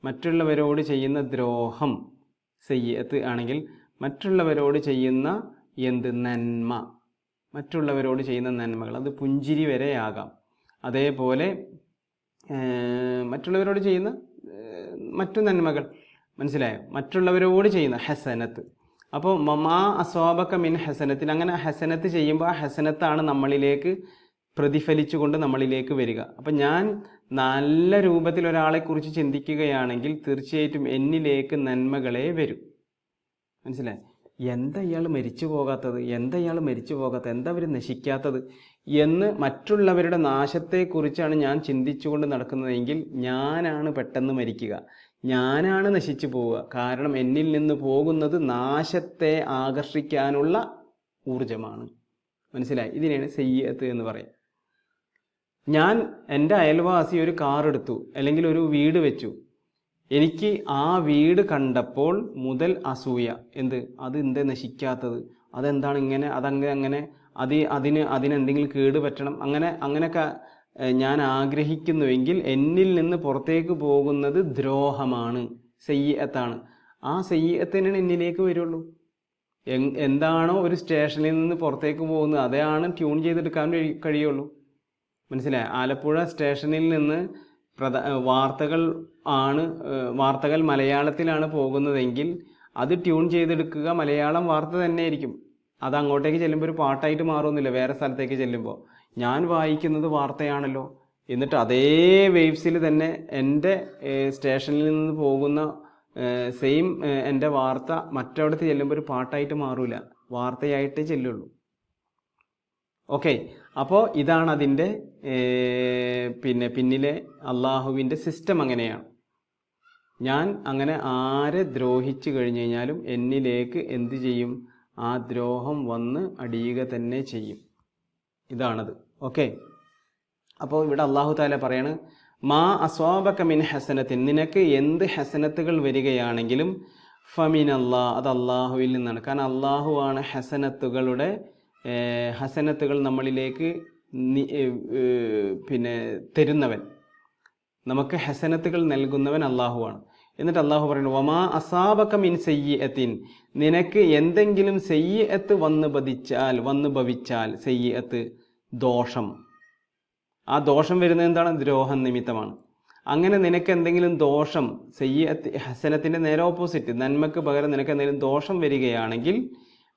മറ്റുള്ളവരോട് ചെയ്യുന്ന ദ്രോഹം സയ്യിഅത്ത് ആണെങ്കിൽ, മറ്റുള്ളവരോട് ചെയ്യുന്ന നന്മ, മറ്റുള്ളവരോട് ചെയ്യുന്ന നന്മകൾ, അത് പുഞ്ചിരി വരെ ആകാം. അതേപോലെ മറ്റുള്ളവരോട് ചെയ്യുന്ന മറ്റു നന്മകൾ, മനസ്സിലായോ? മറ്റുള്ളവരോട് ചെയ്യുന്ന ഹസനത്ത്. അപ്പോൾ മമാ അസ്വാബക മിൻ ഹസനത്തിന്, അങ്ങനെ ഹസനത്ത് ചെയ്യുമ്പോൾ ആ ഹസനത്താണ് നമ്മളിലേക്ക് പ്രതിഫലിച്ചുകൊണ്ട് നമ്മളിലേക്ക് വരിക. അപ്പം ഞാൻ നല്ല രൂപത്തിൽ ഒരാളെക്കുറിച്ച് ചിന്തിക്കുകയാണെങ്കിൽ തീർച്ചയായിട്ടും എന്നിലേക്ക് നന്മകളെ വരും. മനസ്സിലായി? എന്താ ഇയാൾ മരിച്ചു പോകാത്തത്, എന്താ ഇയാൾ മരിച്ചു പോകാത്തത്, എന്താ അവർ നശിക്കാത്തത് എന്ന് മറ്റുള്ളവരുടെ നാശത്തെക്കുറിച്ചാണ് ഞാൻ ചിന്തിച്ചുകൊണ്ട് നടക്കുന്നതെങ്കിൽ ഞാനാണ് പെട്ടെന്ന് മരിക്കുക, ഞാനാണ് നശിച്ചു പോവുക. കാരണം എന്നിൽ നിന്ന് പോകുന്നത് നാശത്തെ ആകർഷിക്കാനുള്ള ഊർജമാണ്. മനസ്സിലായി? ഇതിനെയാണ് സയ്യിഅത്ത് എന്ന് പറയാം. ഞാൻ എൻ്റെ അയൽവാസി ഒരു കാർ എടുത്തു, അല്ലെങ്കിൽ ഒരു വീട് വെച്ചു. എനിക്ക് ആ വീട് കണ്ടപ്പോൾ മുതൽ അസൂയ. അത് എന്തേ നശിക്കാത്തത്, അതെന്താണ് ഇങ്ങനെ, അങ്ങനെ അതിനെന്തെങ്കിലും കേട് പറ്റണം, അങ്ങനെയൊക്കെ ഞാൻ ആഗ്രഹിക്കുന്നുവെങ്കിൽ എന്നിൽ നിന്ന് പുറത്തേക്ക് പോകുന്നത് ദ്രോഹമാണ്, സയ്യിഅത്താണ്. ആ സയ്യിഅത്തിനാണ് എന്നിലേക്ക് വരുള്ളൂ. എന്താണോ ഒരു സ്റ്റേഷനിൽ നിന്ന് പുറത്തേക്ക് പോകുന്നത് അതാണ് ട്യൂൺ ചെയ്തെടുക്കാൻ കഴിയുള്ളൂ. മനസ്സിലായി? ആലപ്പുഴ സ്റ്റേഷനിൽ നിന്ന് വാർത്തകൾ മലയാളത്തിലാണ് പോകുന്നതെങ്കിൽ അത് ട്യൂൺ ചെയ്തെടുക്കുക മലയാളം വാർത്ത തന്നെ ആയിരിക്കും. അത് അങ്ങോട്ടേക്ക് ചെല്ലുമ്പോൾ ഒരു പാട്ടായിട്ട് മാറുന്നില്ല. വേറെ സ്ഥലത്തേക്ക് ചെല്ലുമ്പോൾ ഞാൻ വായിക്കുന്നത് വാർത്തയാണല്ലോ, എന്നിട്ട് അതേ വേവ്സിൽ തന്നെ എൻ്റെ സ്റ്റേഷനിൽ നിന്ന് പോകുന്ന സെയിം എൻ്റെ വാർത്ത മറ്റവിടത്ത് ചെല്ലുമ്പോൾ ഒരു പാട്ടായിട്ട് മാറൂല, വാർത്തയായിട്ടേ ചെല്ലുള്ളൂ. ഓക്കെ, അപ്പോൾ ഇതാണ് അതിൻ്റെ പിന്നിലെ അള്ളാഹുവിൻ്റെ സിസ്റ്റം. അങ്ങനെയാണ്. ഞാൻ അങ്ങനെ ആരെ ദ്രോഹിച്ചു കഴിഞ്ഞു കഴിഞ്ഞാലും എന്നിലേക്ക് എന്ത് ചെയ്യും? ആ ദ്രോഹം വന്ന് അടിയുക തന്നെ ചെയ്യും. ഇതാണത്. ഓക്കെ, അപ്പോൾ ഇവിടെ അള്ളാഹു തആല പറയാണ് മാ അസ്വാബക മിൻ ഹസനത്തിൻ, നിനക്ക് എന്ത് ഹസനത്തുകൾ വരികയാണെങ്കിലും ഫമിനല്ലാ, അത് അള്ളാഹുവിൽ നിന്നാണ്. കാരണം അള്ളാഹുവാണ് ഹസനത്തുകൾ നമ്മളിലേക്ക് തരുന്നവൻ. നമുക്ക് ഹസനത്തുകൾ നൽകുന്നവൻ അള്ളാഹുവാണ്. എന്നിട്ട് അള്ളാഹു പറയുന്നു വമാ അസാബക മിൻ സയ്യിഅത്തിൻ, നിനക്ക് എന്തെങ്കിലും സയ്യിഅത്ത് വന്നു ഭവിച്ചാൽ സയ്യിഅത്ത് ദോഷം, ആ ദോഷം വരുന്നത് എന്താണ്? ദ്രോഹം നിമിത്തമാണ്. അങ്ങനെ നിനക്ക് എന്തെങ്കിലും ദോഷം, സയ്യിഅത്ത് ഹസനത്തിൻ്റെ നേരെ ഓപ്പോസിറ്റ്, നന്മക്ക് പകരം നിനക്ക് എന്തെങ്കിലും ദോഷം വരികയാണെങ്കിൽ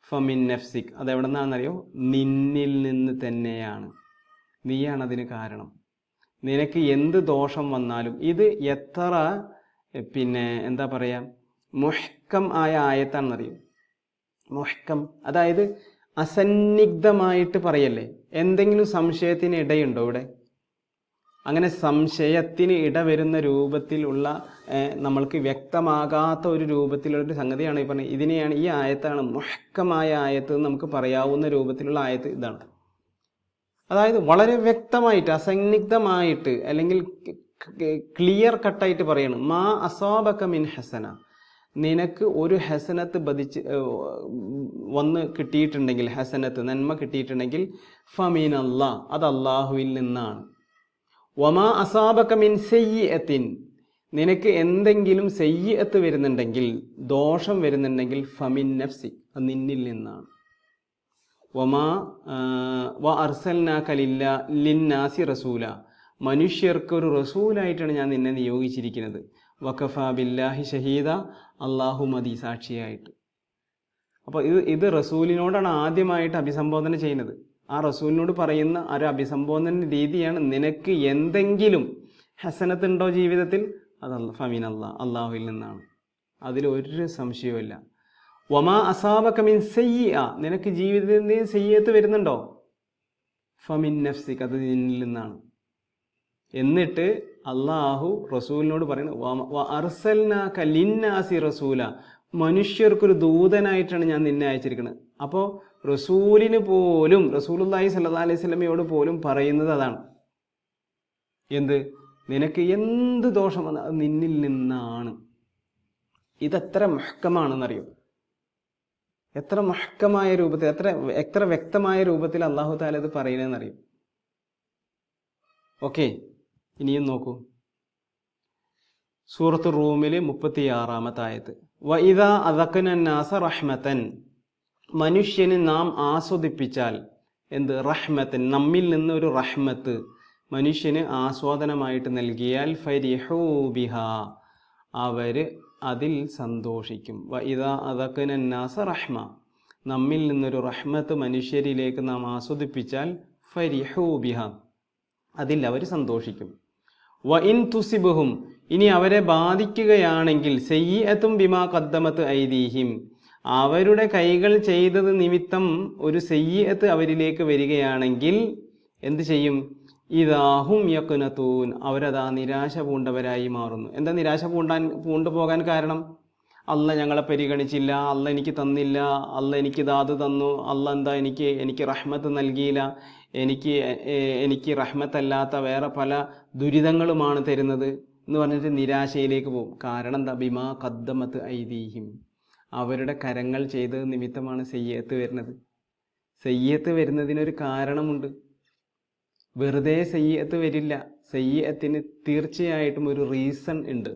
ഫമിൻ നഫ്സിക്, അതെവിടെ നിന്നാണെന്നറിയോ? നിന്നിൽ നിന്ന് തന്നെയാണ്. നീയാണ് അതിന് കാരണം. നിനക്ക് എന്ത് ദോഷം വന്നാലും, ഇത് എത്ര എന്താ പറയുക, മുഹ്കം ആയ ആയത്താണെന്നറിയോ? മുഹ്കം അതായത് അസന്നിഗ്ധമായിട്ട് പറയല്ലേ. എന്തെങ്കിലും സംശയത്തിന് ഇടയുണ്ടോ ഇവിടെ? അങ്ങനെ സംശയത്തിന് ഇടവരുന്ന രൂപത്തിലുള്ള, നമ്മൾക്ക് വ്യക്തമാകാത്ത ഒരു രൂപത്തിലുള്ളൊരു സംഗതിയാണ് ഈ പറഞ്ഞത്. ഇതിനെയാണ്, ഈ ആയത്താണ് മുഹ്കമായ ആയത്ത് എന്ന് നമുക്ക് പറയാവുന്ന രൂപത്തിലുള്ള ആയത്ത് ഇതാണ്. അതായത് വളരെ വ്യക്തമായിട്ട്, അസന്നിഗ്ധമായിട്ട്, അല്ലെങ്കിൽ ക്ലിയർ കട്ടായിട്ട് പറയണം. മാ അസ്വാബക മിൻ ഹസന, നിനക്ക് ഒരു ഹസനത്ത് വന്ന് കിട്ടിയിട്ടുണ്ടെങ്കിൽ, ഹസനത്ത് നന്മ കിട്ടിയിട്ടുണ്ടെങ്കിൽ ഫമിനല്ലാ, അത് അള്ളാഹുവിൽ നിന്നാണ്. വമാ അസാബക മിൻ സയ്യിഅത്തിൻ, നിനക്ക് എന്തെങ്കിലും സയ്യിഅത്ത് വരുന്നുണ്ടെങ്കിൽ, ദോഷം വരുന്നുണ്ടെങ്കിൽ ഫമിൻ നഫ്സി, അത് നിന്നിൽ നിന്നാണ്. വ അർസൽനാക ലിന്നാസി റസൂല, മനുഷ്യർക്ക് ഒരു റസൂലായിട്ടാണ് ഞാൻ നിന്നെ നിയോഗിച്ചിരിക്കുന്നത്. വകഫാ ബില്ലാഹി ഷഹീദ, അള്ളാഹു മതി സാക്ഷിയായിട്ട്. അപ്പോൾ ഇത് റസൂലിനോടാണ് ആദ്യമായിട്ട് അഭിസംബോധന ചെയ്യുന്നത്. ആ റസൂലിനോട് പറയുന്ന ഒരു അഭിസംബോധന രീതിയാണ്, നിനക്ക് എന്തെങ്കിലും ഹസനത്തുണ്ടോ ജീവിതത്തിൽ, അത് ഫമിൻ അല്ലാ, അള്ളാഹുവിൽ നിന്നാണ്. അതിലൊരു സംശയവുമില്ല. വമാ അസാബക മിൻ സയ്യിഅ, നിനക്ക് ജീവിതത്തിൽ സയ്യിഅത്ത് വരുന്നുണ്ടോ, ഫമിൻ നഫ്സിക, അത് നിന്നിൽ നിന്നാണ്. എന്നിട്ട് അള്ളാഹു റസൂലിനോട് പറയുന്നത് വ അർസൽനാക ലിന്നാസി റസൂല, മനുഷ്യർക്കൊരു ദൂതനായിട്ടാണ് ഞാൻ നിന്നെ അയച്ചിരിക്കുന്നത്. അപ്പോൾ റസൂലിന് പോലും, റസൂലുള്ളാഹി സ്വല്ലല്ലാഹി അലൈഹി വസല്ലമയോട് പോലും പറയുന്നത് അതാണ്. നിനക്ക് എന്ത് ദോഷം വന്നാൽ അത് നിന്നിൽ നിന്നാണ്. ഇതെത്ര മുഹ്കമാണെന്നറിയോ? എത്ര മുഹ്കമായ രൂപത്തിൽ, എത്ര വ്യക്തമായ രൂപത്തിൽ അള്ളാഹു താല ഇത് പറയുന്നതെന്നറിയും. ഓക്കെ, ഇനിയും നോക്കൂ. സൂറത്ത് റൂമിൽ 36-ാമത്തെ ആയത്ത്. വഇദാ അദഖ്നന്നാസ റഹ്മതൻ, മനുഷ്യന് നാം ആസ്വദിപ്പിച്ചാൽ എന്ത്? റഹ്മത്തൻ, നമ്മിൽ നിന്ന് ഒരു റഹ്മത്ത് മനുഷ്യന് ആസ്വാദനമായിട്ട് നൽകിയാൽ ഫരിഹൂ ബിഹാ, അവര് അതിൽ സന്തോഷിക്കും. വഇദാ അദഖ്നന്നാസ റഹ്മ, നമ്മിൽ നിന്നൊരു റഹ്മത്ത് മനുഷ്യരിലേക്ക് നാം ആസ്വദിപ്പിച്ചാൽ ഫരിഹൂ ബിഹാ, അതിൽ അവർ സന്തോഷിക്കും. വഇൻ തുസിബുഹും, ഇനി അവരെ ബാധിക്കുകയാണെങ്കിൽ സയ്യിഅത്തും ബിമാ ഖദ്ദമത് ഐദീഹിം, അവരുടെ കൈകൾ ചെയ്തത് നിമിത്തം ഒരു സയ്യിഅത്ത് അവരിലേക്ക് വരികയാണെങ്കിൽ എന്ത് ചെയ്യും? ഇദാഹും യഖ്നതൂൻ, അവരതാ നിരാശ പൂണ്ടവരായി മാറുന്നു. എന്താ നിരാശ പൂണ്ടുപോകാൻ കാരണം? അല്ല ഞങ്ങളെ പരിഗണിച്ചില്ല, അല്ല എനിക്ക് തന്നില്ല, അല്ല എനിക്ക് അത് തന്നു, അല്ല എന്താ എനിക്ക് റഹ്മത്ത് നൽകിയില്ല, എനിക്ക് റഹ്മത്തല്ലാത്ത വേറെ പല ദുരിതങ്ങളുമാണ് തരുന്നത് എന്ന് പറഞ്ഞിട്ട് നിരാശയിലേക്ക് പോകും. കാരണം എന്താ? ബിമാ ഖദ്ദമത് ഐദീഹിം, അവരുടെ കരങ്ങൾ ചെയ്തത് നിമിത്തമാണ് സയ്യിഅത്ത് വരുന്നത്. സയ്യിഅത്ത് വരുന്നതിനൊരു കാരണമുണ്ട്. വെറുതെ സയ്യിഅത്ത് വരില്ല. സയ്യിഅത്തിന് തീർച്ചയായിട്ടും ഒരു റീസൺ ഉണ്ട്.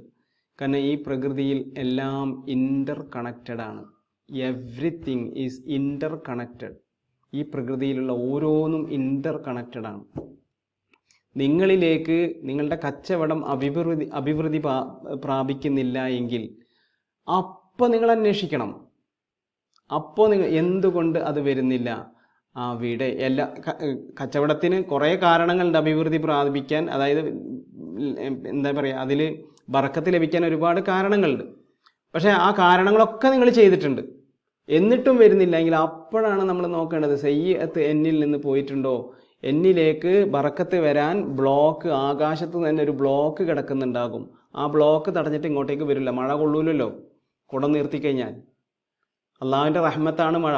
കാരണം ഈ പ്രകൃതിയിൽ എല്ലാം ഇന്റർ കണക്റ്റഡ് ആണ്. Everything is Inter connected. ഈ പ്രകൃതിയിലുള്ള ഓരോന്നും ഇന്റർ കണക്റ്റഡ് ആണ്. നിങ്ങളിലേക്ക് നിങ്ങളുടെ കച്ചവടം അഭിവൃദ്ധി പ്രാപിക്കുന്നില്ല എങ്കിൽ അപ്പോൾ നിങ്ങൾ അന്വേഷിക്കണം. അപ്പോൾ നിങ്ങൾ എന്തുകൊണ്ട് അത് വരുന്നില്ല? അവിടെ എല്ലാ കച്ചവടത്തിന് കുറേ കാരണങ്ങളുണ്ട് അഭിവൃദ്ധി പ്രാപിക്കാൻ. അതായത് എന്താ പറയുക, അതിൽ ബർക്കത്ത് ലഭിക്കാൻ ഒരുപാട് കാരണങ്ങളുണ്ട്. പക്ഷേ ആ കാരണങ്ങളൊക്കെ നിങ്ങൾ ചെയ്തിട്ടുണ്ട്, എന്നിട്ടും വരുന്നില്ല എങ്കിൽ അപ്പോഴാണ് നമ്മൾ നോക്കേണ്ടത് സയ്യിഅത്ത് എന്നിൽ നിന്ന് പോയിട്ടുണ്ടോ, എന്നിലേക്ക് ബർക്കത്ത് വരാൻ ബ്ലോക്ക്, ആകാശത്ത് തന്നെ ഒരു ബ്ലോക്ക് കിടക്കുന്നുണ്ടാകും. ആ ബ്ലോക്ക് തടഞ്ഞിട്ട് ഇങ്ങോട്ടേക്ക് വരില്ല. മഴ കൊള്ളൂലല്ലോ കുട നിർത്തിക്കഴിഞ്ഞാൽ. അള്ളാഹുവിൻ്റെ റഹ്മത്താണ് മഴ.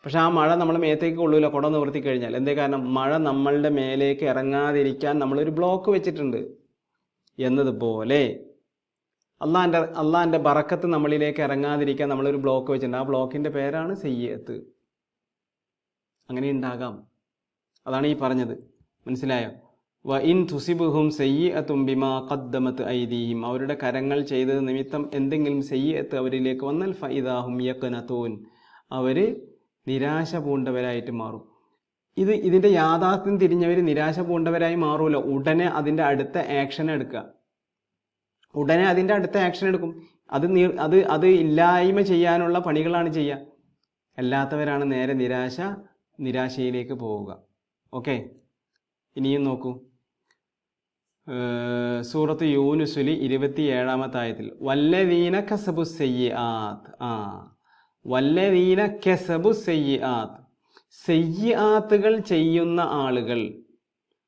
പക്ഷെ ആ മഴ നമ്മൾ മേത്തേക്ക് കൊള്ളൂല കുട നിവർത്തി കഴിഞ്ഞാൽ. എന്തേ കാരണം? മഴ നമ്മളുടെ മേലേക്ക് ഇറങ്ങാതിരിക്കാൻ നമ്മളൊരു ബ്ലോക്ക് വെച്ചിട്ടുണ്ട്. എന്നതുപോലെ അള്ളാഹിൻ്റെ ബറക്കത്ത് നമ്മളിലേക്ക് ഇറങ്ങാതിരിക്കാൻ നമ്മളൊരു ബ്ലോക്ക് വെച്ചിട്ടുണ്ട്. ആ ബ്ലോക്കിൻ്റെ പേരാണ് സയ്യിഅത്ത്. അങ്ങനെ ഉണ്ടാകാം. അതാണ് ഈ പറഞ്ഞത്. മനസ്സിലായോ? വഇൻ തുസിബുഹും സയ്യിഅത്തും ബിമാ ഖദ്ദമത് ഐദീഹിം, അവരുടെ കരങ്ങൾ ചെയ്തത് നിമിത്തം എന്തെങ്കിലും സയ്യിഅത്ത് അവരിലേക്ക് വന്നാൽ ഫഇദാഹും യഖ്നതൂൻ, അവര് നിരാശ പൂണ്ടവരായിട്ട് മാറും. ഇതിൻ്റെ യാഥാർത്ഥ്യം തിരിഞ്ഞവർ നിരാശ പൂണ്ടവരായി മാറൂല. ഉടനെ അതിൻ്റെ അടുത്ത ആക്ഷൻ എടുക്കുക. ഉടനെ അതിൻ്റെ അടുത്ത ആക്ഷൻ എടുക്കും. അത് ഇല്ലായ്മ ചെയ്യാനുള്ള പണികളാണ് ചെയ്യുക. അല്ലാത്തവരാണ് നേരെ നിരാശയിലേക്ക് പോവുക. ഓക്കെ, ഇനിയും നോക്കൂ. സൂറത്ത് യൂനുസിൽ 27-ാമത്തെ ആയത്തിൽ വല്ലദീന കസബു സയ്യിആത്ത്, വല്ലദീന കസബു സയ്യിആത്ത്, സയ്യിആത്തുകൾ ചെയ്യുന്ന ആളുകൾ,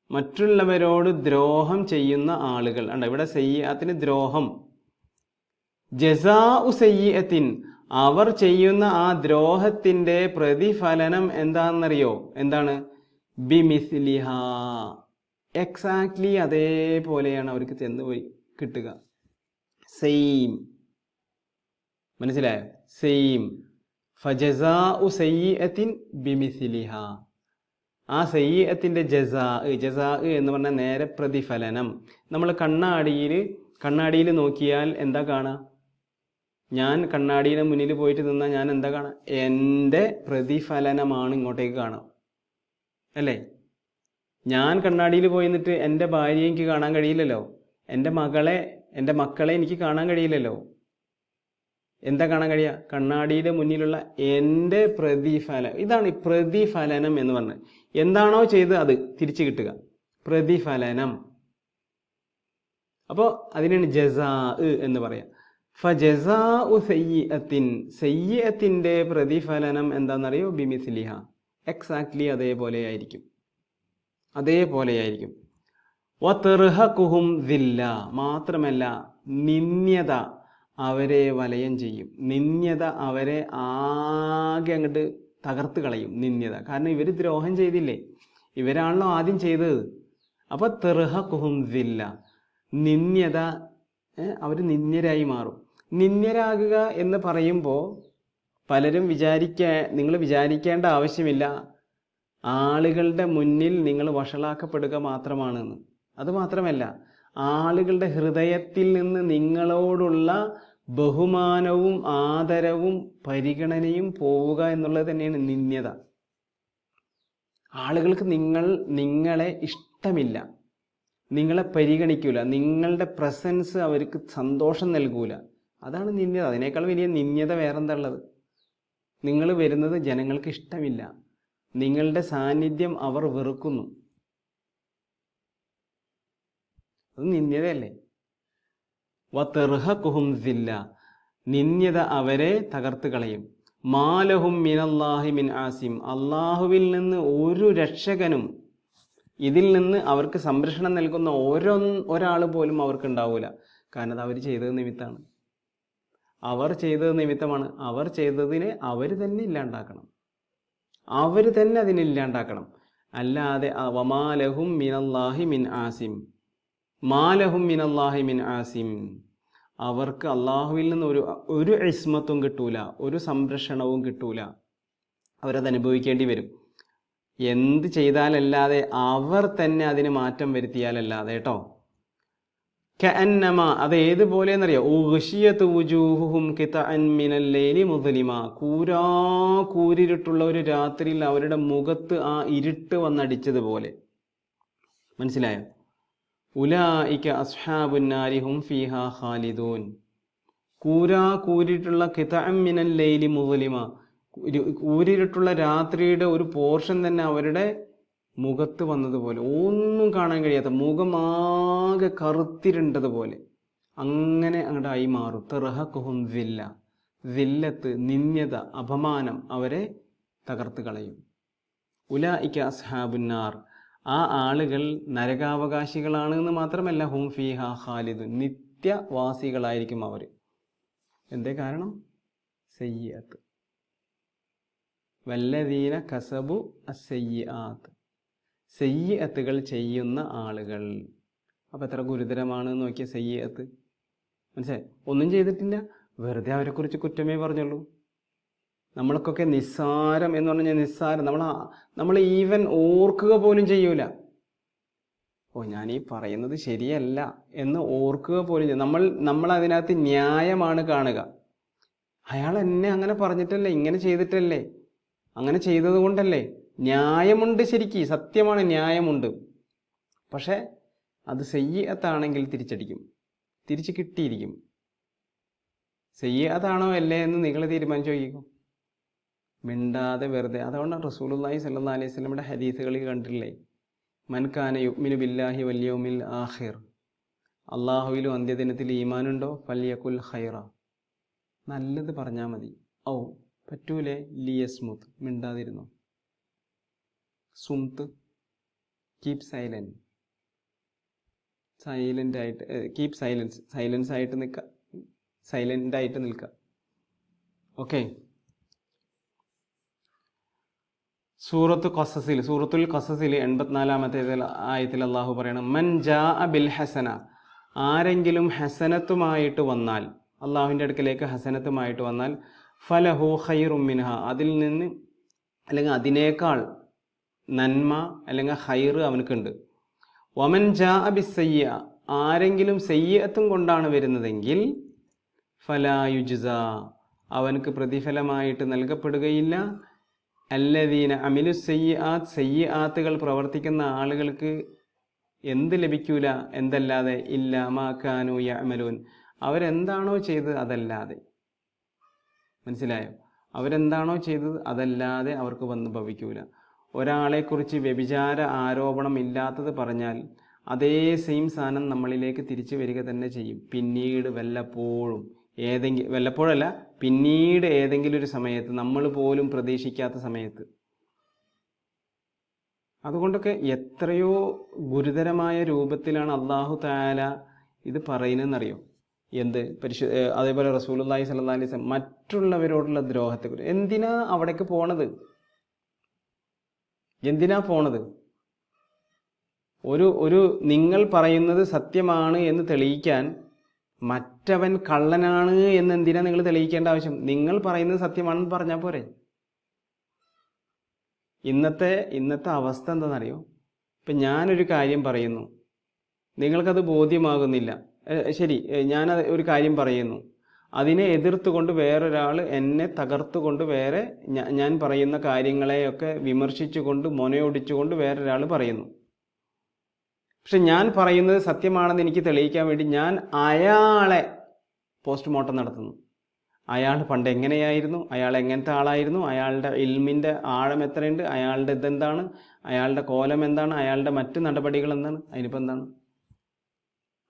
മറ്റുള്ളവരോട് ദ്രോഹം ചെയ്യുന്ന ആളുകൾ. ഉണ്ട് ഇവിടെ സയ്യിആത്തിന് ദ്രോഹം. ജസാഉ സയ്യിഅത്തിൻ, അവർ ചെയ്യുന്ന ആ ദ്രോഹത്തിൻ്റെ പ്രതിഫലനം എന്താണെന്നറിയോ? എന്താണ്? ബിമിസ്ലിഹാ, എക്സാക്ട്ലി അതേപോലെയാണ് അവർക്ക് ചെന്ന് കിട്ടുക. സെയിം. മനസ്സിലായോ? സെയിം. ഫജസാഉ സയ്യിഅത്തിൻ ബിമിസ്ലിഹാ, ആ സയ്യിഅത്തിൻ്റെ ജസാ എന്ന് പറഞ്ഞാൽ നേരെ പ്രതിഫലനം. നമ്മൾ കണ്ണാടിയിൽ നോക്കിയാൽ എന്താ കാണുക? ഞാൻ കണ്ണാടിയുടെ മുന്നിൽ പോയിട്ട് നിന്നാൽ ഞാൻ എന്താ കാണുക? എൻ്റെ പ്രതിഫലനമാണ് ഇങ്ങോട്ടേക്ക് കാണുക, അല്ലേ? ഞാൻ കണ്ണാടിയിൽ പോയി നിന്നിട്ട് എൻ്റെ ഭാര്യയെ എനിക്ക് കാണാൻ കഴിയില്ലല്ലോ, എൻ്റെ മക്കളെ എനിക്ക് കാണാൻ കഴിയില്ലല്ലോ. എന്താ കാണാൻ കഴിയുക? കണ്ണാടിയുടെ മുന്നിലുള്ള എൻ്റെ പ്രതിഫലം. ഇതാണ് ഈ പ്രതിഫലനം എന്ന് പറഞ്ഞത്. എന്താണോ ചെയ്തത് അത് തിരിച്ചു കിട്ടുക, പ്രതിഫലനം. അപ്പോൾ അതിനാണ് ജസാ എന്ന് പറയാം. ഫജസാഉ സയ്യിഅത്തിൻ, സയ്യിഅത്തിൻ്റെ പ്രതിഫലനം എന്താണെന്നറിയോ? ബിമിസ്ലിഹ, എക്സാക്ട്ലി അതേപോലെയായിരിക്കും. വതർഹഖുഹും ദില്ല, മാത്രമല്ല നിന്ദ്യത അവരെ വലയം ചെയ്യും. നിന്ദ്യത അവരെ ആകെ അങ്ങോട്ട് തകർത്ത് കളയും. നിന്ദ്യത കാരണം ഇവർ ദ്രോഹം ചെയ്തില്ലേ, ഇവരാണല്ലോ ആദ്യം ചെയ്തത്. അപ്പോൾ തർഹഖുഹും ദില്ല, നിന്ദ്യത, അവർ നിന്ദ്യരായി മാറും. നിന്ദ്യരാകുക എന്ന് പറയുമ്പോൾ പലരും നിങ്ങൾ വിചാരിക്കേണ്ട ആവശ്യമില്ല ആളുകളുടെ മുന്നിൽ നിങ്ങൾ വഷളാക്കപ്പെടുക മാത്രമാണെന്ന്. അതുമാത്രമല്ല, ആളുകളുടെ ഹൃദയത്തിൽ നിന്ന് നിങ്ങളോടുള്ള ബഹുമാനവും ആദരവും പരിഗണനയും പോവുക എന്നുള്ളത് തന്നെയാണ് നിന്ദ്യത. ആളുകൾക്ക് നിങ്ങളെ ഇഷ്ടമില്ല, നിങ്ങളെ പരിഗണിക്കൂല, നിങ്ങളുടെ പ്രസൻസ് അവർക്ക് സന്തോഷം നൽകൂല. അതാണ് നിന്ദ്യത. അതിനേക്കാൾ വലിയ നിന്ദ്യത വേറെന്താ ഉള്ളത്? നിങ്ങൾ വരുന്നത് ജനങ്ങൾക്ക് ഇഷ്ടമില്ല, നിങ്ങളുടെ സാന്നിധ്യം അവർ വെറുക്കുന്നു. അത് നിന്ദ്യതയല്ലേ? വതർഹഖുഹും സില്ല, നിന്ദ്യത അവരെ തകർത്ത് കളയും. മാലഹും മിനല്ലാഹി മിൻ ആസിം, അള്ളാഹുവിൽ നിന്ന് ഒരു രക്ഷകനും, ഇതിൽ നിന്ന് അവർക്ക് സംരക്ഷണം നൽകുന്ന ഒരാൾ പോലും അവർക്ക് ഉണ്ടാവൂല. കാരണം അത് അവർ ചെയ്തത് നിമിത്തമാണ്. അവർ ചെയ്തത് നിമിത്തമാണ്. അവർ ചെയ്തതിനെ അവർ തന്നെ ഇല്ലാണ്ടാക്കണം. അവർ തന്നെ അതിനില്ലാണ്ടാക്കണം. അല്ലാതെ വമാലഹും മിനല്ലാഹി മിൻ ആസിം, മാലഹും മിനല്ലാഹി മിൻ ആസിം, അവർക്ക് അള്ളാഹുവിൽ നിന്ന് ഒരു ഇസ്മത്തും കിട്ടൂല, ഒരു സംരക്ഷണവും കിട്ടൂല. അവരത് അനുഭവിക്കേണ്ടി വരും. എന്ത് ചെയ്താലല്ലാതെ, അവർ തന്നെ അതിന് മാറ്റം വരുത്തിയാലല്ലാതെ കേട്ടോ. കഅന്നമ, അത് ഏതുപോലെയെന്നറിയോ? ഉഗ്ശിയത്ത് വുജൂഹുഹും ഖിതഅൻ മിനൽ ലൈലി മുദ്ലിമ, കൂരിരുട്ടുള്ള ഒരു രാത്രിയിൽ അവരുടെ മുഖത്ത് ആ ഇരുട്ട് വന്നടിച്ചതുപോലെ. മനസ്സിലായോ? ഉലൈക അസ്ഹാബുൻ നാരി ഹും ഫീഹാ ഖാലിദൂൻ. കൂരിട്ടുള്ള ഖിതഅൻ മിനൽ ലൈലി മുദ്ലിമ, കൂരിരുട്ടുള്ള രാത്രിയുടെ ഒരു പോർഷൻ തന്നെ അവരുടെ മുഖത്ത് വന്നതുപോലെ, ഒന്നും കാണാൻ കഴിയാത്ത, മുഖമാകെ കറുത്തിരുണ്ടതുപോലെ അങ്ങനെ അങ്ങോട്ടായി മാറും. തർഹഖുഹും സില്ല, സില്ലത്ത്, നിന്ദ്യത, അപമാനം അവരെ തകർത്ത് കളയും. ഉലൈക അസ്ഹാബുന്നാർ, ആ ആളുകൾ നരകാവകാശികളാണ് എന്ന് മാത്രമല്ല, ഹും ഫീഹാ ഖാലിദുൻ, നിത്യവാസികളായിരിക്കും അവർ. എന്തേ കാരണം? സയ്യിഅത്ത്, വല്ലദീന കസബു അസ്സയ്യിആത്ത്, സയ്യിഅത്തുകൾ ചെയ്യുന്ന ആളുകൾ. അപ്പം എത്ര ഗുരുതരമാണ് നോക്കിയ സയ്യിഅത്ത്. മനസ്സിലായി? ഒന്നും ചെയ്തിട്ടില്ല, വെറുതെ അവരെക്കുറിച്ച് കുറ്റമേ പറഞ്ഞുള്ളൂ. നമ്മൾക്കൊക്കെ നിസ്സാരം എന്ന് പറഞ്ഞാൽ നിസ്സാരം, നമ്മൾ ഈവൻ ഓർക്കുക പോലും ചെയ്യൂല. ഞാൻ ഈ പറയുന്നത് ശരിയല്ല എന്ന് ഓർക്കുക പോലും ചെയ്യും. നമ്മൾ അതിനകത്ത് ന്യായമാണ് കാണുക. അയാൾ എന്നെ അങ്ങനെ പറഞ്ഞിട്ടല്ലേ, ഇങ്ങനെ ചെയ്തിട്ടല്ലേ, അങ്ങനെ ചെയ്തത് കൊണ്ടല്ലേ. ന്യായമുണ്ട്, ശരിക്ക് സത്യമാണ്, ന്യായമുണ്ട്. പക്ഷെ അത് സയ്യിഅത്താണെങ്കിൽ തിരിച്ചടിക്കും, തിരിച്ച് കിട്ടിയിരിക്കും. സയ്യിഅത്താണോ അല്ലേ എന്ന് നിങ്ങൾ തീരുമാനിച്ചു നോക്കിക്കോ. മിണ്ടാതെ വെറുതെ. അതുകൊണ്ടാണ് റസൂലുള്ളാഹി സ്വല്ലല്ലാഹി അലൈഹി വസല്ലമയുടെ ഹദീസുകളിൽ കണ്ടിട്ടില്ലേ, മൻ കാന യുഅ്മിനു ബില്ലാഹി വൽ യൗമിൽ ആഖിർ, അള്ളാഹുവിലും അന്ത്യദിനത്തിൽ ഈമാനുണ്ടോ, ഫൽയഖുൽ ഖൈറ, നല്ലത് പറഞ്ഞാൽ മതി. ഔ പറ്റൂലേ, ലിയസ്മുത്ത്, മിണ്ടാതിരുന്നു. സുംത്ത്, കീപ് സൈലൻറ്റ്, കീപ് സൈലൻസ് ആയിട്ട് നിൽക്കുക, സൈലൻ്റ് ആയിട്ട് നിൽക്കുക. ഓക്കെ. സൂറത്തുൽ ഖസസിൽ 84-ാമത്തെ ആയത്തിൽ അള്ളാഹു പറയണം, മൻ ജാഅ ബിൽ ഹസന, ആരെങ്കിലും ഹസനത്തുമായിട്ട് വന്നാൽ, അള്ളാഹുവിൻ്റെ അടുക്കലേക്ക് ഹസനത്തുമായിട്ട് വന്നാൽ, ഫലഹു ഖൈറും മിൻഹ, അതിൽ നിന്ന് അല്ലെങ്കിൽ അതിനേക്കാൾ നന്മ അല്ലെങ്കിൽ ഖൈർ അവനക്കുണ്ട്. വമൻ ജാഅ ബിസ്സയ്യിഅ, ആരെങ്കിലും സയ്യിഅത്തും കൊണ്ടാണ് വരുന്നതെങ്കിൽ, ഫലാ യുജ്സ, അവനക്ക് പ്രതിഫലമായിട്ട് നൽകപ്പെടുകയില്ല. അല്ലദീന അമിലു സയ്യിആത്ത്, സയ്യിആത്തുകൾ പ്രവർത്തിക്കുന്ന ആളുകൾക്ക് എന്ത് ലഭിക്കൂല, എന്തല്ലാതെ, ഇല്ലാ മാ കാനൂ യഅമലൂൻ, അവരെന്താണോ ചെയ്തത് അതല്ലാതെ. മനസ്സിലായോ? അവരെന്താണോ ചെയ്തത് അതല്ലാതെ അവർക്ക് വന്ന് ഭവിക്കൂല. ഒരാളെക്കുറിച്ച് വ്യഭിചാര ആരോപണം ഇല്ലാത്തത് പറഞ്ഞാൽ അതേ സെയിം സാധനം നമ്മളിലേക്ക് തിരിച്ചു വരിക തന്നെ ചെയ്യും. പിന്നീട് വല്ലപ്പോഴല്ല, പിന്നീട് ഏതെങ്കിലും ഒരു സമയത്ത്, നമ്മൾ പോലും പ്രതീക്ഷിക്കാത്ത സമയത്ത്. അതുകൊണ്ടൊക്കെ എത്രയോ ഗുരുതരമായ രൂപത്തിലാണ് അല്ലാഹു തആല ഇത് പറയുന്നതെന്നറിയോ? അതേപോലെ റസൂലുള്ളാഹി സ്വല്ലല്ലാഹി അലൈഹി വസല്ലം മറ്റുള്ളവരോടുള്ള ദ്രോഹത്തെക്കുറിച്ച്. എന്തിനാ അവിടേക്ക് പോണത്? ഒരു നിങ്ങൾ പറയുന്നത് സത്യമാണ് എന്ന് തെളിയിക്കാൻ മറ്റവൻ കള്ളനാണ് എന്ന് എന്തിനാ നിങ്ങൾ തെളിയിക്കേണ്ട ആവശ്യം? നിങ്ങൾ പറയുന്നത് സത്യമാണെന്ന് പറഞ്ഞാൽ പോരെ? ഇന്നത്തെ അവസ്ഥ എന്താണെന്നറിയോ? ഇപ്പം ഞാനൊരു കാര്യം പറയുന്നു, നിങ്ങൾക്കത് ബോധ്യമാകുന്നില്ല. ശരി, ഞാൻ ഒരു കാര്യം പറയുന്നു, അതിനെ എതിർത്തുകൊണ്ട് വേറൊരാൾ എന്നെ തകർത്തുകൊണ്ട് വേറെ ഞാൻ പറയുന്ന കാര്യങ്ങളെയൊക്കെ വിമർശിച്ചുകൊണ്ട് മൊനയൊടിച്ചുകൊണ്ട് വേറൊരാൾ പറയുന്നു. പക്ഷെ ഞാൻ പറയുന്നത് സത്യമാണെന്ന് എനിക്ക് തെളിയിക്കാൻ വേണ്ടി ഞാൻ അയാളെ പോസ്റ്റ്മോർട്ടം നടത്തുന്നു. അയാൾ പണ്ട് എങ്ങനെയായിരുന്നു, അയാൾ എങ്ങനത്തെ ആളായിരുന്നു, അയാളുടെ ഇൽമിൻ്റെ ആഴം എത്രയുണ്ട്, അയാളുടെ ഇതെന്താണ്, അയാളുടെ കോലം എന്താണ്, അയാളുടെ മറ്റ് നടപടികൾ എന്താണ്, അതിനിപ്പോൾ എന്താണ്?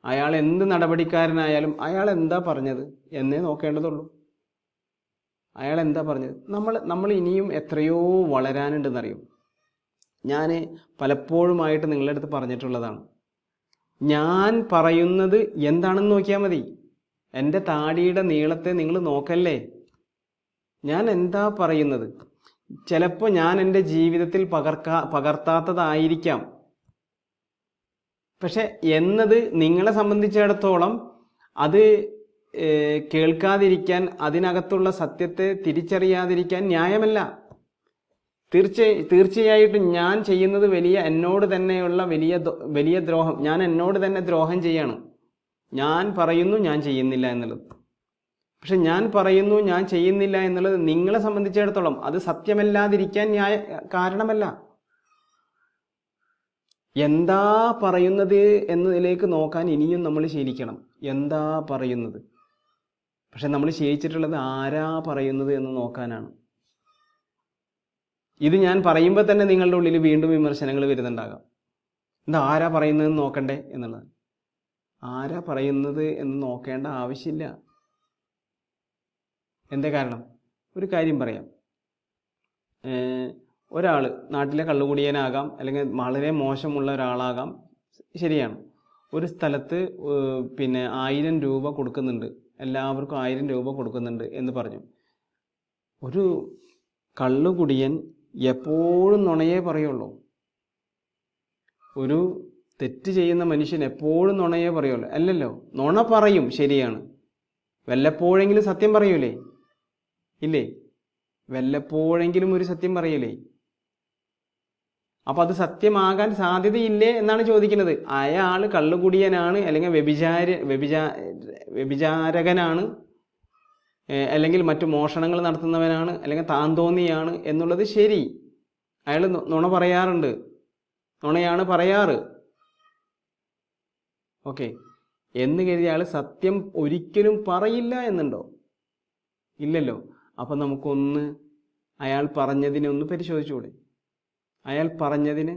അയാൾ എന്ത് നടപടിക്കാരനായാലും അയാൾ എന്താ പറഞ്ഞത് എന്നേ നോക്കേണ്ടതുള്ളൂ. അയാൾ എന്താ പറഞ്ഞത്? നമ്മൾ ഇനിയും എത്രയോ വളരാനുണ്ടെന്നറിയും. ഞാൻ പലപ്പോഴുമായിട്ട് നിങ്ങളുടെ അടുത്ത് പറഞ്ഞിട്ടുള്ളതാണ്, ഞാൻ പറയുന്നത് എന്താണെന്ന് നോക്കിയാൽ മതി. എൻ്റെ താടിയുടെ നീളത്തെ നിങ്ങൾ നോക്കല്ലേ. ഞാൻ എന്താ പറയുന്നത്? ചിലപ്പോൾ ഞാൻ എൻ്റെ ജീവിതത്തിൽ പകർത്താത്തതായിരിക്കാം. പക്ഷെ എന്നത് നിങ്ങളെ സംബന്ധിച്ചിടത്തോളം അത് കേൾക്കാതിരിക്കാൻ, അതിനകത്തുള്ള സത്യത്തെ തിരിച്ചറിയാതിരിക്കാൻ ന്യായമല്ല. തീർച്ചയായിട്ടും ഞാൻ ചെയ്യുന്നത് എന്നോട് തന്നെയുള്ള വലിയ ദ്രോഹം. ഞാൻ എന്നോട് തന്നെ ദ്രോഹം ചെയ്യാണ്. ഞാൻ പറയുന്നു ഞാൻ ചെയ്യുന്നില്ല എന്നുള്ളത്. പക്ഷെ ഞാൻ പറയുന്നു ഞാൻ ചെയ്യുന്നില്ല എന്നുള്ളത് നിങ്ങളെ സംബന്ധിച്ചിടത്തോളം അത് സത്യമല്ലാതിരിക്കാൻ കാരണമല്ല. എന്താ പറയുന്നത് എന്നതിലേക്ക് നോക്കാൻ ഇനിയും നമ്മൾ ശീലിക്കണം. എന്താ പറയുന്നത്? പക്ഷെ നമ്മൾ ശീലിച്ചിട്ടുള്ളത് ആരാ പറയുന്നത് എന്ന് നോക്കാനാണ്. ഇത് ഞാൻ പറയുമ്പോൾ തന്നെ നിങ്ങളുടെ ഉള്ളിൽ വീണ്ടും വിമർശനങ്ങൾ വരുന്നുണ്ടാകാം. എന്താ ആരാ പറയുന്നതെന്ന് നോക്കണ്ടേ എന്നുള്ളത്. ആരാ പറയുന്നത് എന്ന് നോക്കേണ്ട ആവശ്യമില്ല. എന്താ കാരണം? ഒരു കാര്യം പറയാം. ഒരാൾ നാട്ടിലെ കള്ളുകുടിയനാകാം, അല്ലെങ്കിൽ വളരെ മോശമുള്ള ഒരാളാകാം, ശരിയാണ്. ഒരു സ്ഥലത്ത് 1000 രൂപ കൊടുക്കുന്നുണ്ട്, എല്ലാവർക്കും 1000 രൂപ കൊടുക്കുന്നുണ്ട് എന്ന് പറഞ്ഞു. ഒരു കള്ളുകുടിയൻ എപ്പോഴും നുണയേ പറയുള്ളൂ. ഒരു തെറ്റ് ചെയ്യുന്ന മനുഷ്യൻ എപ്പോഴും നുണയേ പറയുള്ളൂ. അല്ലല്ലോ, നുണ പറയും, ശരിയാണ്. വല്ലപ്പോഴെങ്കിലും സത്യം പറയൂലേ? ഇല്ലേ? വല്ലപ്പോഴെങ്കിലും ഒരു സത്യം പറയൂലേ? അപ്പം അത് സത്യമാകാൻ സാധ്യതയില്ലേ എന്നാണ് ചോദിക്കുന്നത്. അയാൾ കള്ളുകുടിയനാണ്, അല്ലെങ്കിൽ വ്യഭിചാരകനാണ്, അല്ലെങ്കിൽ മറ്റു മോഷണങ്ങൾ നടത്തുന്നവനാണ്, അല്ലെങ്കിൽ താന്തോന്നിയാണ് എന്നുള്ളത് ശരി. അയാൾ നുണ പറയാറുണ്ട്, നുണയാണ് പറയാറ്. ഓക്കെ, എന്ന് കരുതി അയാൾ സത്യം ഒരിക്കലും പറയില്ല എന്നുണ്ടോ? ഇല്ലല്ലോ. അപ്പം നമുക്കൊന്ന് അയാൾ പറഞ്ഞതിനെ ഒന്ന് പരിശോധിച്ചുകൂടെ? അയാൾ പറഞ്ഞതിന്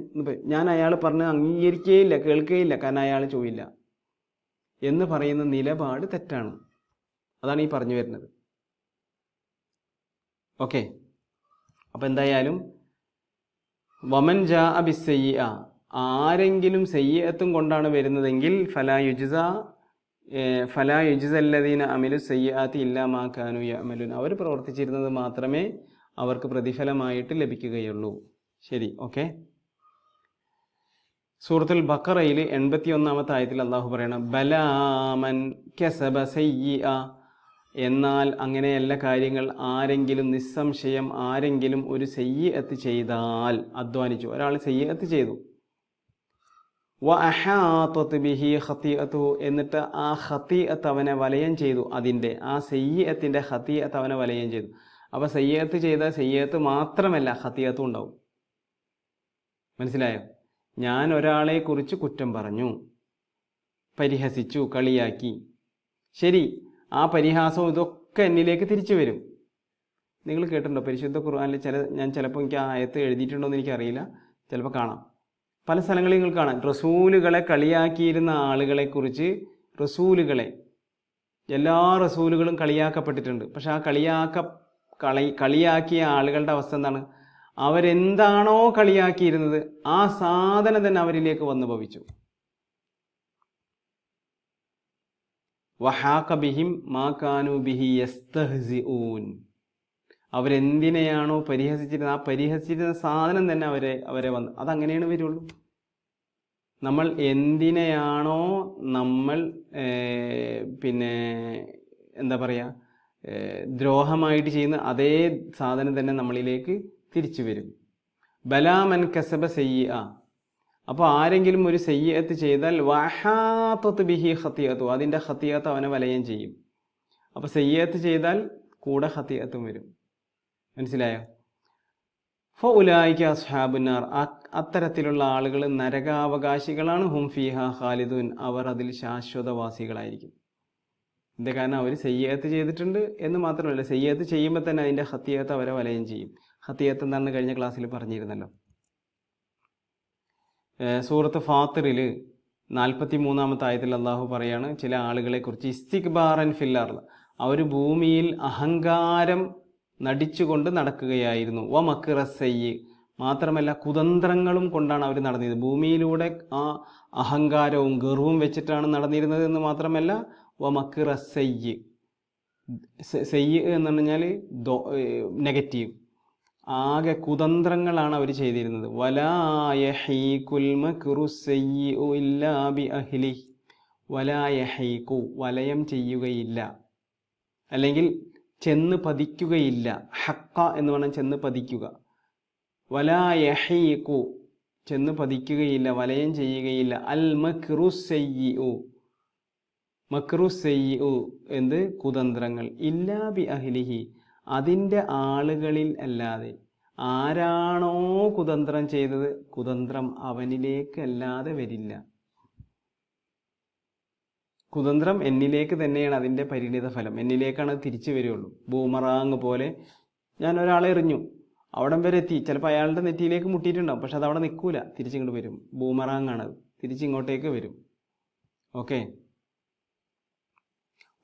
ഞാൻ അയാൾ പറഞ്ഞത് അംഗീകരിക്കുകയില്ല, കേൾക്കുകയില്ല, കാരണം അയാൾ ചോദില്ല എന്ന് പറയുന്ന നിലപാട് തെറ്റാണ്. അതാണ് ഈ പറഞ്ഞു വരുന്നത്. ഓക്കെ, അപ്പം എന്തായാലും വമൻ ജാ ബിസ്സയ്യിഅ, ആരെങ്കിലും സയ്യിഅത്തും കൊണ്ടാണ് വരുന്നതെങ്കിൽ ഫലാ യുജ്സല്ലദീന അമിലു സയ്യിആത്തി ഇല്ലാ മാ കാനൂ യഅമലൂൻ, അവർ പ്രവർത്തിച്ചിരുന്നത് മാത്രമേ അവർക്ക് പ്രതിഫലമായിട്ട് ലഭിക്കുകയുള്ളൂ. ശരി, ഓക്കെ. സൂറത്തുൽ ബഖറയിൽ 81-ാമത്തെ ആയത്തിൽ അള്ളാഹു പറയണം, ബലാമൻ കസബ സയ്യിഅ, എന്നാൽ അങ്ങനെയല്ല കാര്യങ്ങൾ. ആരെങ്കിലും നിസ്സംശയം ആരെങ്കിലും ഒരു സയ്യിഅത്ത് ചെയ്താൽ, അധ്വാനിച്ചു, ഒരാൾ സയ്യിഅത്ത് ചെയ്തു, വ അഹാതത് ബിഹി ഖതീഅതുഹു, എന്നിട്ട് ആ ഖതീഅത്ത് അവനെ വലയം ചെയ്തു, അതിൻ്റെ ആ സയ്യിഅത്തിൻ്റെ ഖതീഅത്ത് അവനെ വലയം ചെയ്തു. അപ്പോൾ സയ്യിഅത്ത് ചെയ്ത സയ്യിഅത്ത് മാത്രമല്ല, ഖതീഅത്തും ഉണ്ടാവും. മനസ്സിലായോ? ഞാൻ ഒരാളെക്കുറിച്ച് കുറ്റം പറഞ്ഞു, പരിഹസിച്ചു, കളിയാക്കി, ശരി, ആ പരിഹാസവും ഇതൊക്കെ എന്നിലേക്ക് തിരിച്ചു വരും. നിങ്ങൾ കേട്ടിട്ടുണ്ടോ പരിശുദ്ധ ഖുർആനിൽ ഞാൻ ചിലപ്പോൾ എനിക്ക് ആ ആയത്ത് എഴുതിയിട്ടുണ്ടോ എന്ന് എനിക്കറിയില്ല, ചിലപ്പോൾ കാണാം. പല സ്ഥലങ്ങളിൽ നിങ്ങൾ കാണാം, റസൂലുകളെ കളിയാക്കിയിരുന്ന ആളുകളെക്കുറിച്ച്, എല്ലാ റസൂലുകളും കളിയാക്കപ്പെട്ടിട്ടുണ്ട്. പക്ഷെ ആ കളിയാക്കിയ ആളുകളുടെ അവസ്ഥ എന്താണ്? അവരെന്താണോ കളിയാക്കിയിരുന്നത് ആ സാധനം തന്നെ അവരിലേക്ക് വന്നു ഭവിച്ചു. വഹാക ബിഹിം മാ കാനൂ ബിഹി യസ്തഹ്സിഊൻ, അവരെന്തിനെയാണോ പരിഹസിച്ചിരുന്നത് ആ പരിഹസിച്ചിരുന്ന സാധനം തന്നെ അവരെ വന്നു. അതങ്ങനെയാണ് വരുള്ളൂ. നമ്മൾ എന്തിനെയാണോ നമ്മൾ പിന്നെ എന്താ പറയുക ദ്രോഹമായിട്ട് ചെയ്യുന്ന അതേ സാധനം തന്നെ നമ്മളിലേക്ക് തിരിച്ചു വരും. ബലാമൻ കസബ സയ്യിഅ, അപ്പോൾ ആരെങ്കിലും ഒരു സയ്യിഅത്ത് ചെയ്താൽ വഹാത്തത്ത് ബിഹി ഖത്തിയത്തു, അതിൻ്റെ ഖത്തിയത്ത് അവനെ വലയം ചെയ്യും. അപ്പോൾ സയ്യിഅത്ത് ചെയ്താൽ കൂടെ ഖത്തിയത്തും വരും. മനസ്സിലായോ? ഫഉലായിക അസ്ഹാബുന്നാർ, അത്തരത്തിലുള്ള ആളുകൾ നരകാവകാശികളാണ്. ഹും ഫീഹ ഖാലിദൂൻ, അവർ അതിൽ ശാശ്വതവാസികളായിരിക്കും. എന്താ കാരണം? അവർ സയ്യിഅത്ത് ചെയ്തിട്ടുണ്ട് എന്ന് മാത്രമല്ല, സയ്യിഅത്ത് ചെയ്യുമ്പോൾ തന്നെ അതിൻ്റെ ഖത്തിയത്ത് അവരെ വലയം ചെയ്യും. ഖത്തിയത്ത് എന്താണെന്ന് കഴിഞ്ഞ ക്ലാസ്സിൽ പറഞ്ഞിരുന്നല്ലോ. സൂറത്ത് ഫാത്തിറിൽ 43-ാമത്തെ ആയത്തിൽ അള്ളാഹു പറയാണ് ചില ആളുകളെക്കുറിച്ച്, ഇസ്തിക്ബാറൻ ഫിൽ അർള്, അവർ ഭൂമിയിൽ അഹങ്കാരം നടിച്ചുകൊണ്ട് നടക്കുകയായിരുന്നു. വ മക്റ സയ്യി, മാത്രമല്ല കുതന്ത്രങ്ങളും കൊണ്ടാണ് അവർ നടന്നിരുന്നത്. ഭൂമിയിലൂടെ ആ അഹങ്കാരവും ഗർവും വെച്ചിട്ടാണ് നടന്നിരുന്നത് എന്ന് മാത്രമല്ല, വ മക്റ സയ്യി, സയ്യി എന്ന് പറഞ്ഞാൽ നെഗറ്റീവ്, ആകെ കുതന്ത്രങ്ങളാണ് അവർ ചെയ്തിരുന്നത്. വലാ യഹീകുൽ മക്റു സയ്യിഉ ഇല്ലാ ബി അഹ്ലി, വലാ യഹീകു, വലയം ചെയ്യുകയില്ല, അല്ലെങ്കിൽ ചെന്ന് പതിക്കുകയില്ല. ഹക്ക എന്ന് പറഞ്ഞാൽ ചെന്ന് പതിക്കുക. വലാ യഹീകു, ചെന്ന് പതിക്കുകയില്ല, വലയം ചെയ്യുകയില്ല. അൽ മക്റു സയ്യിഉ, മക്റു സയ്യിഉ എന്ത്? കുതന്ത്രങ്ങൾ. ഇല്ലാ ബി അഹ്ലിഹി, അതിൻ്റെ ആളുകളിൽ അല്ലാതെ. ആരാണോ കുതന്ത്രം ചെയ്തത്, കുതന്ത്രം അവനിലേക്ക് അല്ലാതെ വരില്ല. കുതന്ത്രം എന്നിലേക്ക് തന്നെയാണ് അതിൻ്റെ പരിണിത ഫലം, എന്നിലേക്കാണ് അത് തിരിച്ചു വരികയുള്ളൂ. ബൂമറാങ് പോലെ ഞാൻ ഒരാളെ എറിഞ്ഞു, അവിടം വരെ എത്തി, ചിലപ്പോൾ അയാളുടെ നെറ്റിയിലേക്ക് മുട്ടിയിട്ടുണ്ടാവും, പക്ഷെ അത് അവിടെ നിൽക്കൂല, തിരിച്ചിങ്ങോട്ട് വരും. ബൂമറാങ്ങാണത്, തിരിച്ചിങ്ങോട്ടേക്ക് വരും. ഓക്കെ.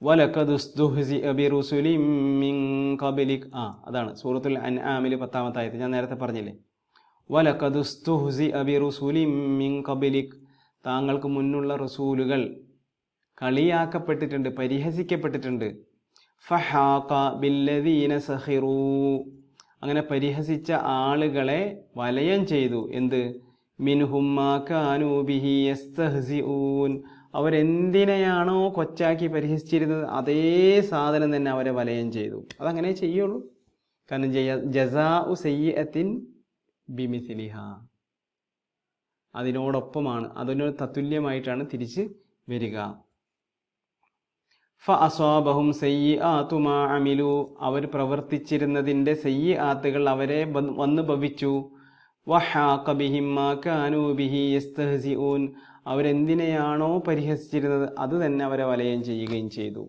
വലഖദുസ്തുഹ്സിഅ ബിറുസുലിൻ മിൻ ഖബ്ലിക്, അതാണ് സൂറത്തുൽ അൻആമിൽ 10-ാമത്തെ ആയത്ത്. ഞാൻ നേരത്തെ പറഞ്ഞില്ലേ, വലഖദുസ്തുഹ്സിഅ ബിറുസുലിൻ മിൻ ഖബ്ലിക്, താങ്കൾക്ക് മുന്നുള്ള റസൂലുകൾ കളിയാക്കപ്പെട്ടിട്ടുണ്ട്, പരിഹസിക്കപ്പെട്ടിട്ടുണ്ട്. ഫഹാഖ ബില്ലദീന സഖിറൂ, അങ്ങനെ പരിഹസിച്ച ആളുകളെ വലയം ചെയ്തു. എന്ത്? മിൻഹും മാ കാനൂ ബിഹി യസ്തഹ്സിഊൻ, അവരെന്തിനെയാണോ കൊച്ചാക്കി പരിഹസിച്ചിരുന്നത് അതേ സാധനം തന്നെ അവരെ വലയം ചെയ്തു. അതങ്ങനെ ചെയ്യുള്ളൂ. കാരണം ജസാഉ സയ്യിഅത്തിൻ ബിമിസ്ലിഹ, അതിനോടൊപ്പമാണ്, അതിനോട് തത്തുല്യമായിട്ടാണ് തിരിച്ച് വരിക. ഫഅസ്വാബഹും സയ്യിആതു മാ അമിലു, അവർ പ്രവർത്തിച്ചിരുന്നതിൻ്റെ സയ്യിആത്തുകൾ അവരെ വന്ന് ഭവിച്ചു. വഹാഖ ബിഹിം മാ കാനൂ ബിഹി യസ്തഹ്സിഊൻ, അവരെന്തിനെയാണോ പരിഹസിച്ചിരുന്നത് അത് തന്നെ അവരെ വലയം ചെയ്യുകയും ചെയ്തു.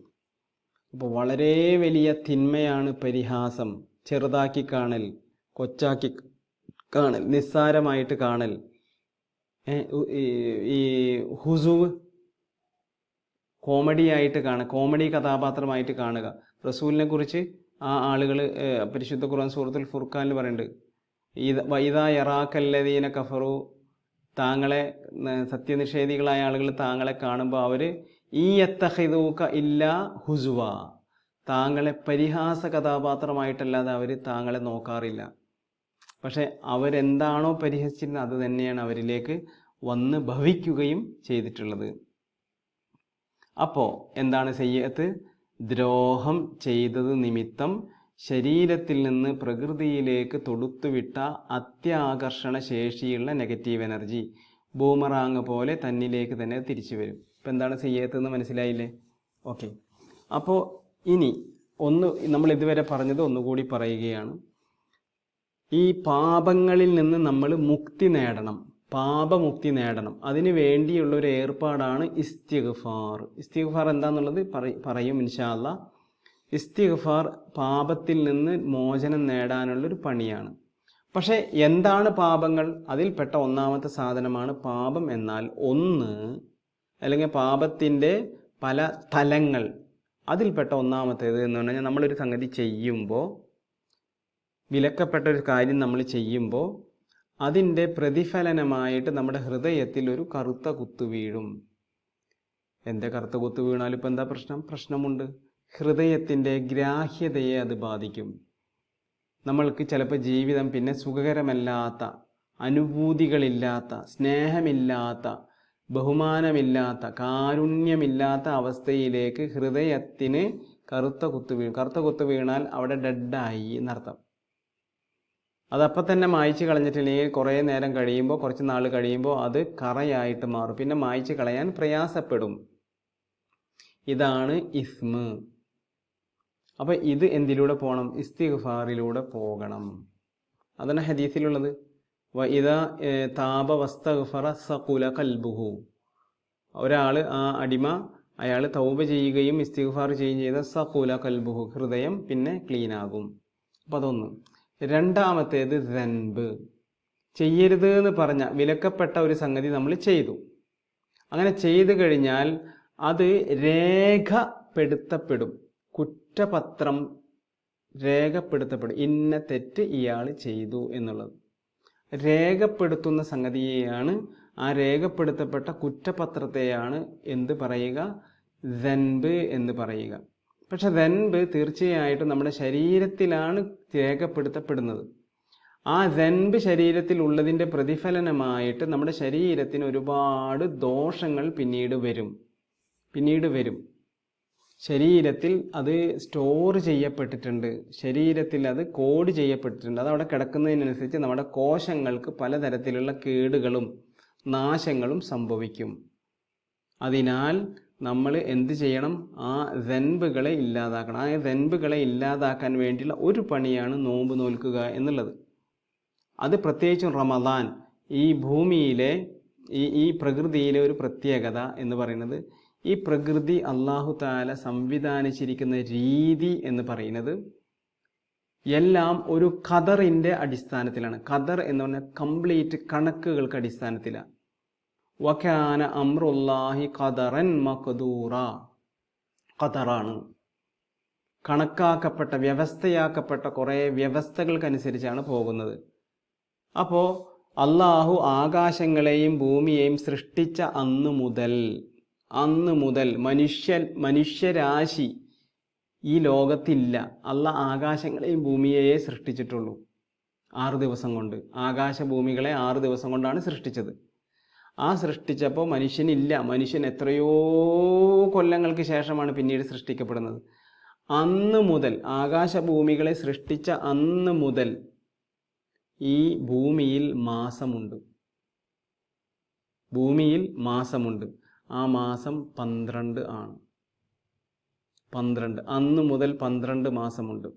അപ്പോൾ വളരെ വലിയ തിന്മയാണ് പരിഹാസം, ചെറുതാക്കി കാണൽ, കൊച്ചാക്കി കാണൽ, നിസ്സാരമായിട്ട് കാണൽ. ഈ ഹുസുവ് കോമഡിയായിട്ട് കാണുക, കോമഡി കഥാപാത്രമായിട്ട് കാണുക. റസൂലിനെ കുറിച്ച് ആ ആളുകൾ പരിശുദ്ധ ഖുർആൻ സൂറത്തുൽ ഫുർഖാനിൽ പറയുന്നുണ്ട്, വൈദാ യറാക്കല്ലദീന കഫറു, താങ്കളെ സത്യനിഷേധികളായ ആളുകൾ താങ്കളെ കാണുമ്പോൾ അവർ ഈ യത്തഖിദൂക ഇല്ലാ ഹുസുവ, താങ്കളെ പരിഹാസ കഥാപാത്രമായിട്ടല്ലാതെ അവർ താങ്കളെ നോക്കാറില്ല. പക്ഷെ അവരെന്താണോ പരിഹസിച്ചിരുന്നത് അത് തന്നെയാണ് അവരിലേക്ക് വന്ന് ഭവിക്കുകയും ചെയ്തിട്ടുള്ളത്. അപ്പോൾ എന്താണ് സയ്യിഅത്ത്? ദ്രോഹം ചെയ്തത് നിമിത്തം ശരീരത്തിൽ നിന്ന് പ്രകൃതിയിലേക്ക് തൊടുത്തുവിട്ട അത്യാകർഷണ ശേഷിയുള്ള നെഗറ്റീവ് എനർജി ബൂമറാങ് പോലെ തന്നിലേക്ക് തന്നെ തിരിച്ചു വരും. ഇപ്പം എന്താണ് സയ്യിഅത്ത് എന്ന് മനസ്സിലായില്ലേ? ഓക്കെ. അപ്പോൾ ഇനി നമ്മൾ ഇതുവരെ പറഞ്ഞത് ഒന്നുകൂടി പറയുകയാണ്. ഈ പാപങ്ങളിൽ നിന്ന് നമ്മൾ മുക്തി നേടണം, പാപമുക്തി നേടണം. അതിനു വേണ്ടിയുള്ള ഒരു ഏർപ്പാടാണ് ഇസ്തിഗ്ഫാർ. ഇസ്തിഗ്ഫാർ എന്താണെന്നുള്ളത് പറയും ഇൻഷാ അല്ലാഹ്. ഇസ്തിഗ്ഫാർ പാപത്തിൽ നിന്ന് മോചനം നേടാനുള്ളൊരു പണിയാണ്. പക്ഷേ എന്താണ് പാപങ്ങൾ? അതിൽപ്പെട്ട ഒന്നാമത്തെ സാധനമാണ് പാപം. എന്നാൽ അല്ലെങ്കിൽ പാപത്തിൻ്റെ പല തലങ്ങൾ, അതിൽപ്പെട്ട ഒന്നാമത്തേത് എന്ന് പറഞ്ഞാൽ നമ്മളൊരു സംഗതി ചെയ്യുമ്പോൾ, വിലക്കപ്പെട്ട ഒരു കാര്യം നമ്മൾ ചെയ്യുമ്പോൾ അതിൻ്റെ പ്രതിഫലനമായിട്ട് നമ്മുടെ ഹൃദയത്തിൽ ഒരു കറുത്ത കുത്തു വീഴും. എൻ്റെ കറുത്ത കുത്തു വീണാലും ഇപ്പം എന്താ പ്രശ്നമുണ്ട്. ഹൃദയത്തിൻ്റെ ഗ്രാഹ്യതയെ അത് ബാധിക്കും. നമ്മൾക്ക് ചിലപ്പോൾ ജീവിതം പിന്നെ സുഖകരമല്ലാത്ത, അനുഭൂതികളില്ലാത്ത, സ്നേഹമില്ലാത്ത, ബഹുമാനമില്ലാത്ത കാരുണ്യമില്ലാത്ത അവസ്ഥയിലേക്ക് ഹൃദയത്തിന് കറുത്ത കുത്ത് വീണാൽ അവിടെ ഡെഡായി എന്നർത്ഥം. അതപ്പം തന്നെ മായ്ച്ച് കളഞ്ഞിട്ടില്ലെങ്കിൽ കുറേ നേരം കഴിയുമ്പോൾ, കുറച്ച് നാൾ കഴിയുമ്പോൾ അത് കറയായിട്ട് മാറും. പിന്നെ മായ്ച്ച് കളയാൻ പ്രയാസപ്പെടും. ഇതാണ് ഇസ്മ്. അപ്പം ഇത് എന്തിലൂടെ പോകണം? ഇസ്തിഗ്ഫാറിലൂടെ പോകണം. അതാണ് ഹദീസിലുള്ളത്. ഇതാ താപ വസ്തഗ്ഫറ സഖുല ഖൽബുഹു. ഒരാൾ, ആ അടിമ, അയാൾ തൗബ ചെയ്യുകയും ഇസ്തിഗ്ഫാർ ചെയ്യുകയും ചെയ്ത സഖുല ഖൽബുഹു, ഹൃദയം പിന്നെ ക്ലീനാകും. അപ്പം അതൊന്ന്. രണ്ടാമത്തേത് ദൻബ്. ചെയ്യരുത് എന്ന് പറഞ്ഞ വിലക്കപ്പെട്ട ഒരു സംഗതി നമ്മൾ ചെയ്തു. അങ്ങനെ ചെയ്തു കഴിഞ്ഞാൽ അത് രേഖപ്പെടുത്തപ്പെടും. കുറ്റപത്രം രേഖപ്പെടുത്തപ്പെടും. ഇന്ന തെറ്റ് ഇയാൾ ചെയ്തു എന്നുള്ളത് രേഖപ്പെടുത്തുന്ന സംഗതിയെയാണ്, ആ രേഖപ്പെടുത്തപ്പെട്ട കുറ്റപത്രത്തെയാണ് എന്ത് പറയുക? ദൻബ് എന്ന് പറയുക. പക്ഷെ ദൻബ് തീർച്ചയായിട്ടും നമ്മുടെ ശരീരത്തിലാണ് രേഖപ്പെടുത്തപ്പെടുന്നത്. ആ ദൻബ് ശരീരത്തിൽ ഉള്ളതിൻ്റെ പ്രതിഫലനമായിട്ട് നമ്മുടെ ശരീരത്തിന് ഒരുപാട് ദോഷങ്ങൾ പിന്നീട് വരും. ശരീരത്തിൽ അത് സ്റ്റോർ ചെയ്യപ്പെട്ടിട്ടുണ്ട്, ശരീരത്തിൽ അത് കോഡ് ചെയ്യപ്പെട്ടിട്ടുണ്ട്. അത് അവിടെ കിടക്കുന്നതിനനുസരിച്ച് നമ്മുടെ കോശങ്ങൾക്ക് പലതരത്തിലുള്ള കേടുകളും നാശങ്ങളും സംഭവിക്കും. അതിനാൽ നമ്മൾ എന്ത് ചെയ്യണം? ആ ദൻബുകളെ ഇല്ലാതാക്കണം. ആ ദൻബുകളെ ഇല്ലാതാക്കാൻ വേണ്ടിയുള്ള ഒരു പണിയാണ് നോമ്പ് നോൽക്കുക എന്നുള്ളത്. അത് പ്രത്യേകിച്ചും റമദാൻ, ഈ ഭൂമിയിലെ ഈ പ്രകൃതിയിലെ ഒരു പ്രത്യേകത എന്ന് പറയുന്നത്, ഈ പ്രകൃതി അല്ലാഹു തആല സംവിധാനിച്ചിരിക്കുന്ന രീതി എന്ന് പറയുന്നത് എല്ലാം ഒരു ഖദറിൻ്റെ അടിസ്ഥാനത്തിലാണ്. ഖദർ എന്ന് പറഞ്ഞാൽ കംപ്ലീറ്റ് കണക്കുകൾക്ക് അടിസ്ഥാനത്തിലാണ്. വകാന അംറുല്ലാഹി ഖദറൻ മഖ്ദൂറ. ഖദറാണ്, കണക്കാക്കപ്പെട്ട, വ്യവസ്ഥയാക്കപ്പെട്ട കുറേ വ്യവസ്ഥകൾക്കനുസരിച്ചാണ് പോകുന്നത്. അപ്പോൾ അള്ളാഹു ആകാശങ്ങളെയും ഭൂമിയെയും സൃഷ്ടിച്ച അന്ന് മുതൽ മനുഷ്യരാശി ഈ ലോകത്തില്ല. അള്ളാഹ് ആകാശങ്ങളെയും ഭൂമിയെയേ സൃഷ്ടിച്ചിട്ടുള്ളൂ 6 ദിവസം കൊണ്ട്. ആകാശഭൂമികളെ 6 ദിവസം കൊണ്ടാണ് സൃഷ്ടിച്ചത്. ആ സൃഷ്ടിച്ചപ്പോൾ മനുഷ്യനില്ല. മനുഷ്യൻ എത്രയോ കൊല്ലങ്ങൾക്ക് ശേഷമാണ് പിന്നീട് സൃഷ്ടിക്കപ്പെടുന്നത്. അന്ന് മുതൽ, ആകാശഭൂമികളെ സൃഷ്ടിച്ച അന്ന് മുതൽ ഈ ഭൂമിയിൽ മാസമുണ്ട്. ആ മാസം 12 ആണ്. 12. അന്ന് മുതൽ 12 മാസമുണ്ട്.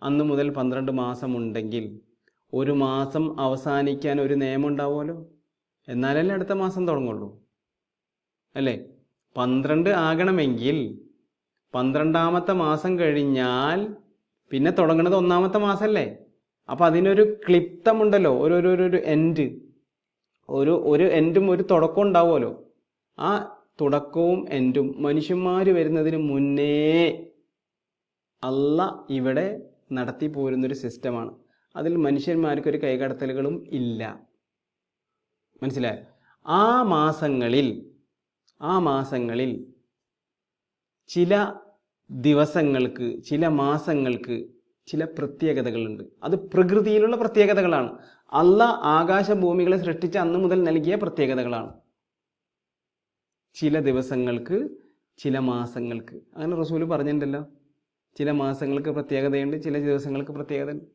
അന്ന് മുതൽ 12 മാസമുണ്ടെങ്കിൽ ഒരു മാസം അവസാനിക്കാൻ ഒരു നിയമം ഉണ്ടാവുമല്ലോ. എന്നാലല്ലേ അടുത്ത മാസം തുടങ്ങുള്ളൂ, അല്ലേ? 12 ആകണമെങ്കിൽ 12ാമത്തെ മാസം കഴിഞ്ഞാൽ പിന്നെ തുടങ്ങുന്നത് 1ാമത്തെ മാസമല്ലേ? അപ്പം അതിനൊരു ക്ലിപ്തമുണ്ടല്ലോ, ഒരു എൻഡ്, ഒരു എൻഡും ഒരു തുടക്കം ഉണ്ടാവുമല്ലോ. ആ തുടക്കവും എൻഡും മനുഷ്യന്മാർ വരുന്നതിന് മുന്നേ അള്ളാഹ് ഇവിടെ നടത്തി പോരുന്നൊരു സിസ്റ്റമാണ്. അതിൽ മനുഷ്യന്മാർക്കൊരു കൈകടത്തലുകളും ഇല്ല. മനസ്സിലായോ? ആ മാസങ്ങളിൽ ചില ദിവസങ്ങൾക്ക്, ചില മാസങ്ങൾക്ക് ചില പ്രത്യേകതകളുണ്ട്. അത് പ്രകൃതിയിലുള്ള പ്രത്യേകതകളാണ്. അള്ളാഹ് ആകാശഭൂമികളെ സൃഷ്ടിച്ച അന്ന് മുതൽ നൽകിയ പ്രത്യേകതകളാണ്. ചില ദിവസങ്ങൾക്ക്, ചില മാസങ്ങൾക്ക്. അങ്ങനെ റസൂല് പറഞ്ഞിട്ടുണ്ടല്ലോ, ചില മാസങ്ങൾക്ക് പ്രത്യേകതയുണ്ട്, ചില ദിവസങ്ങൾക്ക് പ്രത്യേകതയുണ്ട്.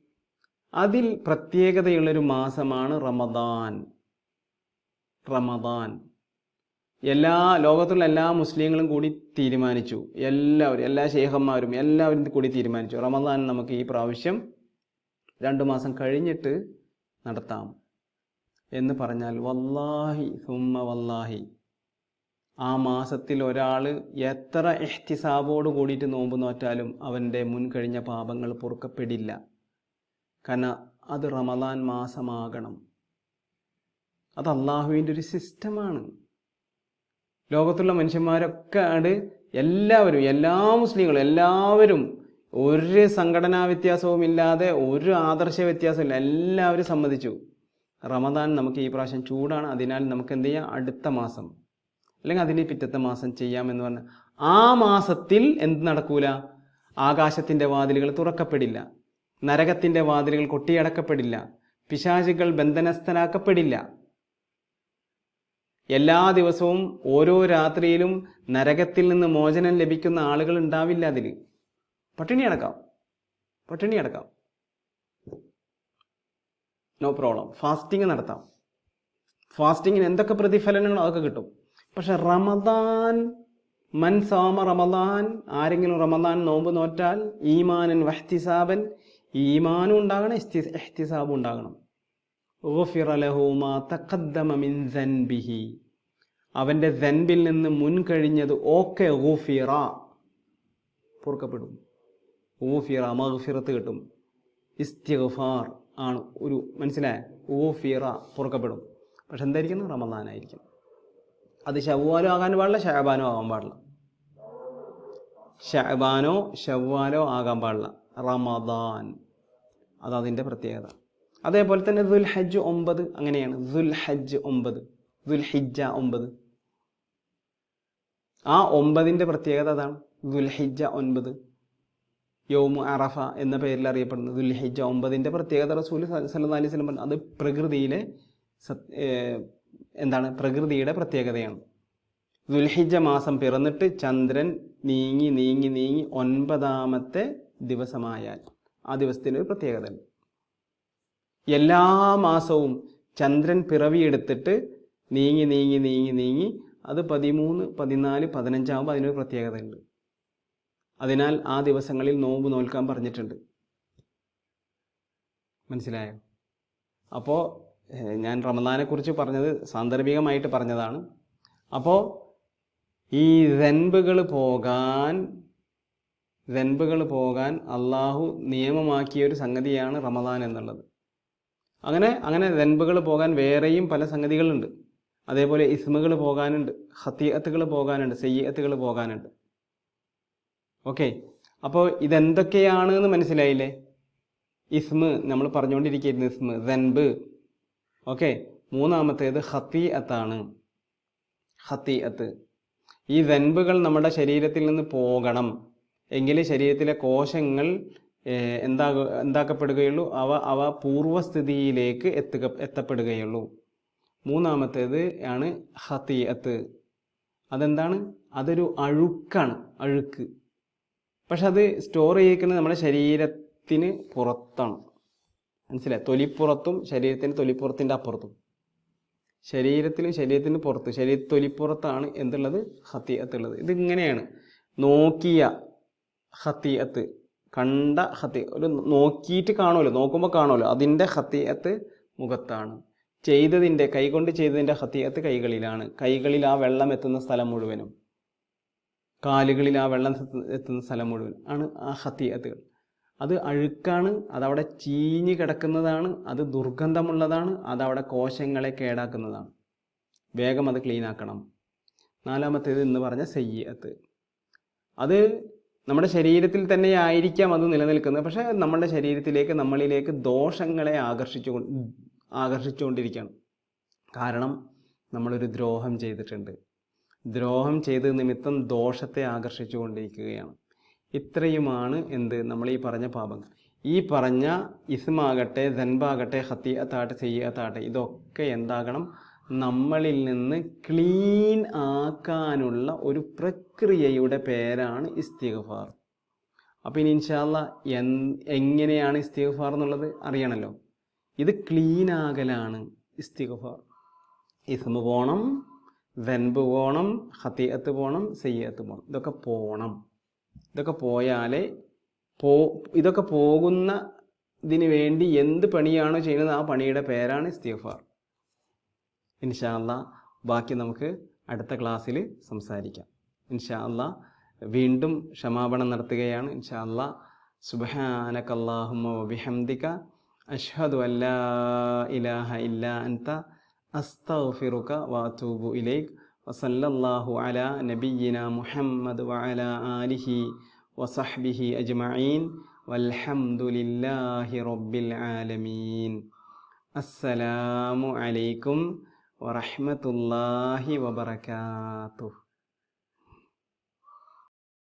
അതിൽ പ്രത്യേകതയുള്ളൊരു മാസമാണ് റമദാൻ. ലോകത്തുള്ള എല്ലാ മുസ്ലിങ്ങളും കൂടി തീരുമാനിച്ചു, എല്ലാ ശേഖന്മാരും എല്ലാവരും കൂടി തീരുമാനിച്ചു, റമദാൻ നമുക്ക് ഈ പ്രാവശ്യം 2 മാസം കഴിഞ്ഞിട്ട് നടത്താം എന്ന് പറഞ്ഞാൽ വല്ലാഹി സുമ്മ വല്ലാഹി, ആ മാസത്തിൽ ഒരാൾ എത്ര ഇഹ്തിസാബോട് കൂടിയിട്ട് നോമ്പ് നോറ്റാലും അവൻ്റെ മുൻകഴിഞ്ഞ പാപങ്ങൾ പൊറുക്കപ്പെടില്ല. കാരണം അത് റമദാൻ മാസമാകണം. അത് അള്ളാഹുവിൻ്റെ ഒരു സിസ്റ്റമാണ്. ലോകത്തുള്ള മനുഷ്യന്മാരൊക്കെ എല്ലാവരും, എല്ലാ മുസ്ലിങ്ങളും എല്ലാവരും ഒരു സംഘടനാ വ്യത്യാസവും ഇല്ലാതെ, ഒരു ആദർശ വ്യത്യാസവും ഇല്ല, എല്ലാവരും സമ്മതിച്ചു റമദാൻ നമുക്ക് ഈ പ്രാവശ്യം ചൂടാണ്, അതിനാൽ നമുക്ക് എന്ത് ചെയ്യാം, അടുത്ത മാസം അല്ലെങ്കിൽ അതിന് പിറ്റത്തെ മാസം ചെയ്യാമെന്ന് പറഞ്ഞാൽ ആ മാസത്തിൽ എന്ത് നടക്കൂല? ആകാശത്തിൻ്റെ വാതിലുകൾ തുറക്കപ്പെടില്ല, നരകത്തിൻ്റെ വാതിലുകൾ കൊട്ടിയടക്കപ്പെടില്ല, പിശാചുകൾ ബന്ധനസ്ഥനാക്കപ്പെടില്ല. എല്ലാ ദിവസവും ഓരോ രാത്രിയിലും നരകത്തിൽ നിന്ന് മോചനം ലഭിക്കുന്ന ആളുകൾ ഉണ്ടാവില്ല. അതിൽ പട്ടിണി അടക്കാം, നോ പ്രോബ്ലം. ഫാസ്റ്റിംഗ് നടത്താം. ഫാസ്റ്റിങ്ങിന് എന്തൊക്കെ പ്രതിഫലങ്ങളോ അതൊക്കെ കിട്ടും. പക്ഷെ റമദാൻ, മൻ സാമ റമദാൻ, ആരെങ്കിലും റമദാൻ നോമ്പ് നോറ്റാൽ ഈമാനൻ വഹ്തിസാബൻ, ഈമാനും ഉണ്ടാകണം, ഇഹ്തിസാബും ഉണ്ടാകണം. ഗുഫിറ ലഹു മാ തഖദ്ദമ മിൻ ദൻബിഹി, അവൻ്റെ ദൻബിൽ നിന്ന് മുൻകഴിഞ്ഞത് ഒക്കെ ഗുഫിറ, പൊറുക്കപ്പെടും. ഗുഫിറ, മഗ്ഫിറത്ത് കിട്ടും. ഇസ്തിഗ്ഫാർ ആണ് ഒരു, മനസ്സിലായ? ഗുഫിറ, പൊറുക്കപ്പെടും. പക്ഷെ എന്തായിരിക്കണം? റമദാനായിരിക്കും. അത് ശവ്വാലോ ആകാൻ പാടില്ല, ശഅബാനോ ആകാൻ പാടില്ല. ശഅബാനോ ശവ്വാലോ ആകാൻ പാടില്ല, റമദാൻ. അതതിൻ്റെ പ്രത്യേകത. അതേപോലെ തന്നെ ദുൽഹജ്ജ് 9 അങ്ങനെയാണ്. ദുൽഹജ്ജ് 9, ദുൽഹിജ്ജ 9. ആ 9ന്റെ പ്രത്യേകത അതാണ്. ദുൽഹിജ്ജ 9 യൗമു അറഫ എന്ന പേരിൽ അറിയപ്പെടുന്നത്. ദുൽഹിജ്ജ 9ന്റെ പ്രത്യേകത റസൂൽ സല്ലല്ലാഹു അലൈഹി വസല്ലം പറഞ്ഞു. അത് പ്രകൃതിയിലെ പ്രകൃതിയുടെ പ്രത്യേകതയാണ്. ദുൽഹിജ്ജ മാസം പിറന്നിട്ട് ചന്ദ്രൻ നീങ്ങി 9ാമത്തെ ദിവസമായാൽ ആ ദിവസത്തിനൊരു പ്രത്യേകത ഉണ്ട്. എല്ലാ മാസവും ചന്ദ്രൻ പിറവിയെടുത്തിട്ട് നീങ്ങി അത് 13, 14, 15 ആകുമ്പോൾ അതിനൊരു പ്രത്യേകത ഉണ്ട്. അതിനാൽ ആ ദിവസങ്ങളിൽ നോമ്പ് നോൽക്കാൻ പറഞ്ഞിട്ടുണ്ട്. മനസ്സിലായോ? അപ്പോൾ ഞാൻ റമദാനെക്കുറിച്ച് പറഞ്ഞത് സാന്ദർഭികമായിട്ട് പറഞ്ഞതാണ്. അപ്പോൾ ഈ ദൻബുകൾ പോകാൻ അള്ളാഹു നിയമമാക്കിയ ഒരു സംഗതിയാണ് റമദാൻ എന്നുള്ളത്. അങ്ങനെ ദൻബുകൾ പോകാൻ വേറെയും പല സംഗതികളുണ്ട്. അതേപോലെ ഇസ്മുകൾ പോകാനുണ്ട്, ഖതീഅത്തുകൾ പോകാനുണ്ട്, സയ്യിഅത്തുകൾ പോകാനുണ്ട്. ഓക്കെ, അപ്പോൾ ഇതെന്തൊക്കെയാണ് എന്ന് മനസ്സിലായില്ലേ? ഇസ്മ് നമ്മൾ പറഞ്ഞുകൊണ്ടിരിക്കുന്നു, ഇസ്മ്, ദൻബ്. ഓക്കെ, മൂന്നാമത്തേത് ഖതീഅത്താണ്. ഖതീഅത്ത്, ഈ ദൻബുകൾ നമ്മുടെ ശരീരത്തിൽ നിന്ന് പോകണം എങ്കിൽ ശരീരത്തിലെ കോശങ്ങൾ എന്താക്കപ്പെടുകയുള്ളൂ, അവ പൂർവ്വസ്ഥിതിയിലേക്ക് എത്തപ്പെടുകയുള്ളൂ. മൂന്നാമത്തേത് ആണ് ഖതീഅത്ത്. അതെന്താണ്? അതൊരു അഴുക്കാണ്, അഴുക്ക്. പക്ഷെ അത് സ്റ്റോർ ചെയ്യിക്കുന്നത് നമ്മുടെ ശരീരത്തിന് പുറത്താണ്. മനസ്സിലായി? തൊലിപ്പുറത്തും ശരീരത്തിന് തൊലിപ്പുറത്തിൻ്റെ അപ്പുറത്തും. ശരീരത്തിന് പുറത്ത്, തൊലിപ്പുറത്താണ് എന്തുള്ളത്? ഖതീഅത്ത് ഉള്ളത്. ഇതിങ്ങനെയാണ്. നോക്കിയ ഖതീഅത്ത്, കണ്ട ഒരു നോക്കിയിട്ട് കാണുമല്ലോ, നോക്കുമ്പോൾ കാണുമല്ലോ, അതിൻ്റെ ഖതീഅത്ത് മുഖത്താണ്. കൈകൊണ്ട് ചെയ്തതിൻ്റെ ഖതീഅത്ത് കൈകളിലാണ്. കൈകളിൽ ആ വെള്ളം എത്തുന്ന സ്ഥലം മുഴുവനും, കാലുകളിൽ ആ വെള്ളം എത്തുന്ന സ്ഥലം മുഴുവൻ ആണ് ആ ഖതീഅത്തുകൾ. അത് അഴുക്കാണ്, അതവിടെ ചീഞ്ഞ് കിടക്കുന്നതാണ്, അത് ദുർഗന്ധമുള്ളതാണ്, അതവിടെ കോശങ്ങളെ കേടാക്കുന്നതാണ്. വേഗം അത് ക്ലീൻ ആക്കണം. നാലാമത്തേത് എന്ന് പറഞ്ഞ സയ്യിഅത്ത്. അത് നമ്മുടെ ശരീരത്തിൽ തന്നെ ആയിരിക്കാം അത് നിലനിൽക്കുന്നത്. പക്ഷേ നമ്മുടെ ശരീരത്തിലേക്ക്, നമ്മളിലേക്ക് ദോഷങ്ങളെ ആകർഷിച്ചുകൊണ്ടിരിക്കുകയാണ്. കാരണം നമ്മളൊരു ദ്രോഹം ചെയ്തിട്ടുണ്ട്. ദ്രോഹം ചെയ്ത നിമിത്തം ദോഷത്തെ ആകർഷിച്ചു കൊണ്ടിരിക്കുകയാണ്. ഇത്രയുമാണ് നമ്മൾ ഈ പറഞ്ഞ പാപങ്ങൾ. ഈ പറഞ്ഞ ഇസ്മാകട്ടെ, ദൻബാകട്ടെ, ഖതീഅത്താകട്ടെ, സയ്യിഅത്താകട്ടെ, ഇതൊക്കെ എന്താകണം? നമ്മളിൽ നിന്ന് ക്ലീൻ ആക്കാനുള്ള ഒരു പ്രക്രിയയുടെ പേരാണ് ഇസ്തിഗ്ഫാർ. അപ്പോൾ ഇനി ഇൻഷാ അല്ലാഹ് എങ്ങനെയാണ് ഇസ്തിഗ്ഫാർ എന്നുള്ളത് അറിയണമല്ലോ. ഇത് ക്ലീൻ ആകലാണ് ഇസ്തിഗ്ഫാർ. ഇസ്മ് പോണം, ദൻബ് പോണം, ഖതീഅത്ത് പോണം, സയ്യിഅത്ത് പോണം. ഇതൊക്കെ പോണം. ഇതൊക്കെ പോയാലേ ഇതൊക്കെ പോകുന്നതിന് വേണ്ടി എന്ത് പണിയാണോ ചെയ്യുന്നത് ആ പണിയുടെ പേരാണ് ഇസ്തിഗ്ഫാർ. ഇൻഷാ അല്ലാഹ് ബാക്കി നമുക്ക് അടുത്ത ക്ലാസ്സിൽ സംസാരിക്കാം. ഇൻഷാ അല്ലാഹ് വീണ്ടും ക്ഷമാപണം നടത്തുകയാണ്. ഇൻഷാ അല്ലാഹ് സുബ്ഹാനകല്ലാഹുമ്മ വബിഹംദിക അഷ്ഹദു അല്ലാ ഇലാഹ ഇല്ലാ അൻത അസ്തഗ്ഫിറുക വഅതൂബു ഇലൈക്. വസല്ലല്ലാഹു അലാ നബിയ്യിനാ മുഹമ്മദ് വഅലാ ആലിഹി വസഹ്ബിഹി അജ്മഈൻ വൽഹംദുലില്ലാഹി റബ്ബിൽ ആലമീൻ. അസ്സലാമു അലൈക്കും വറഹ്മത്തുള്ളാഹി വബറകാതുഹു.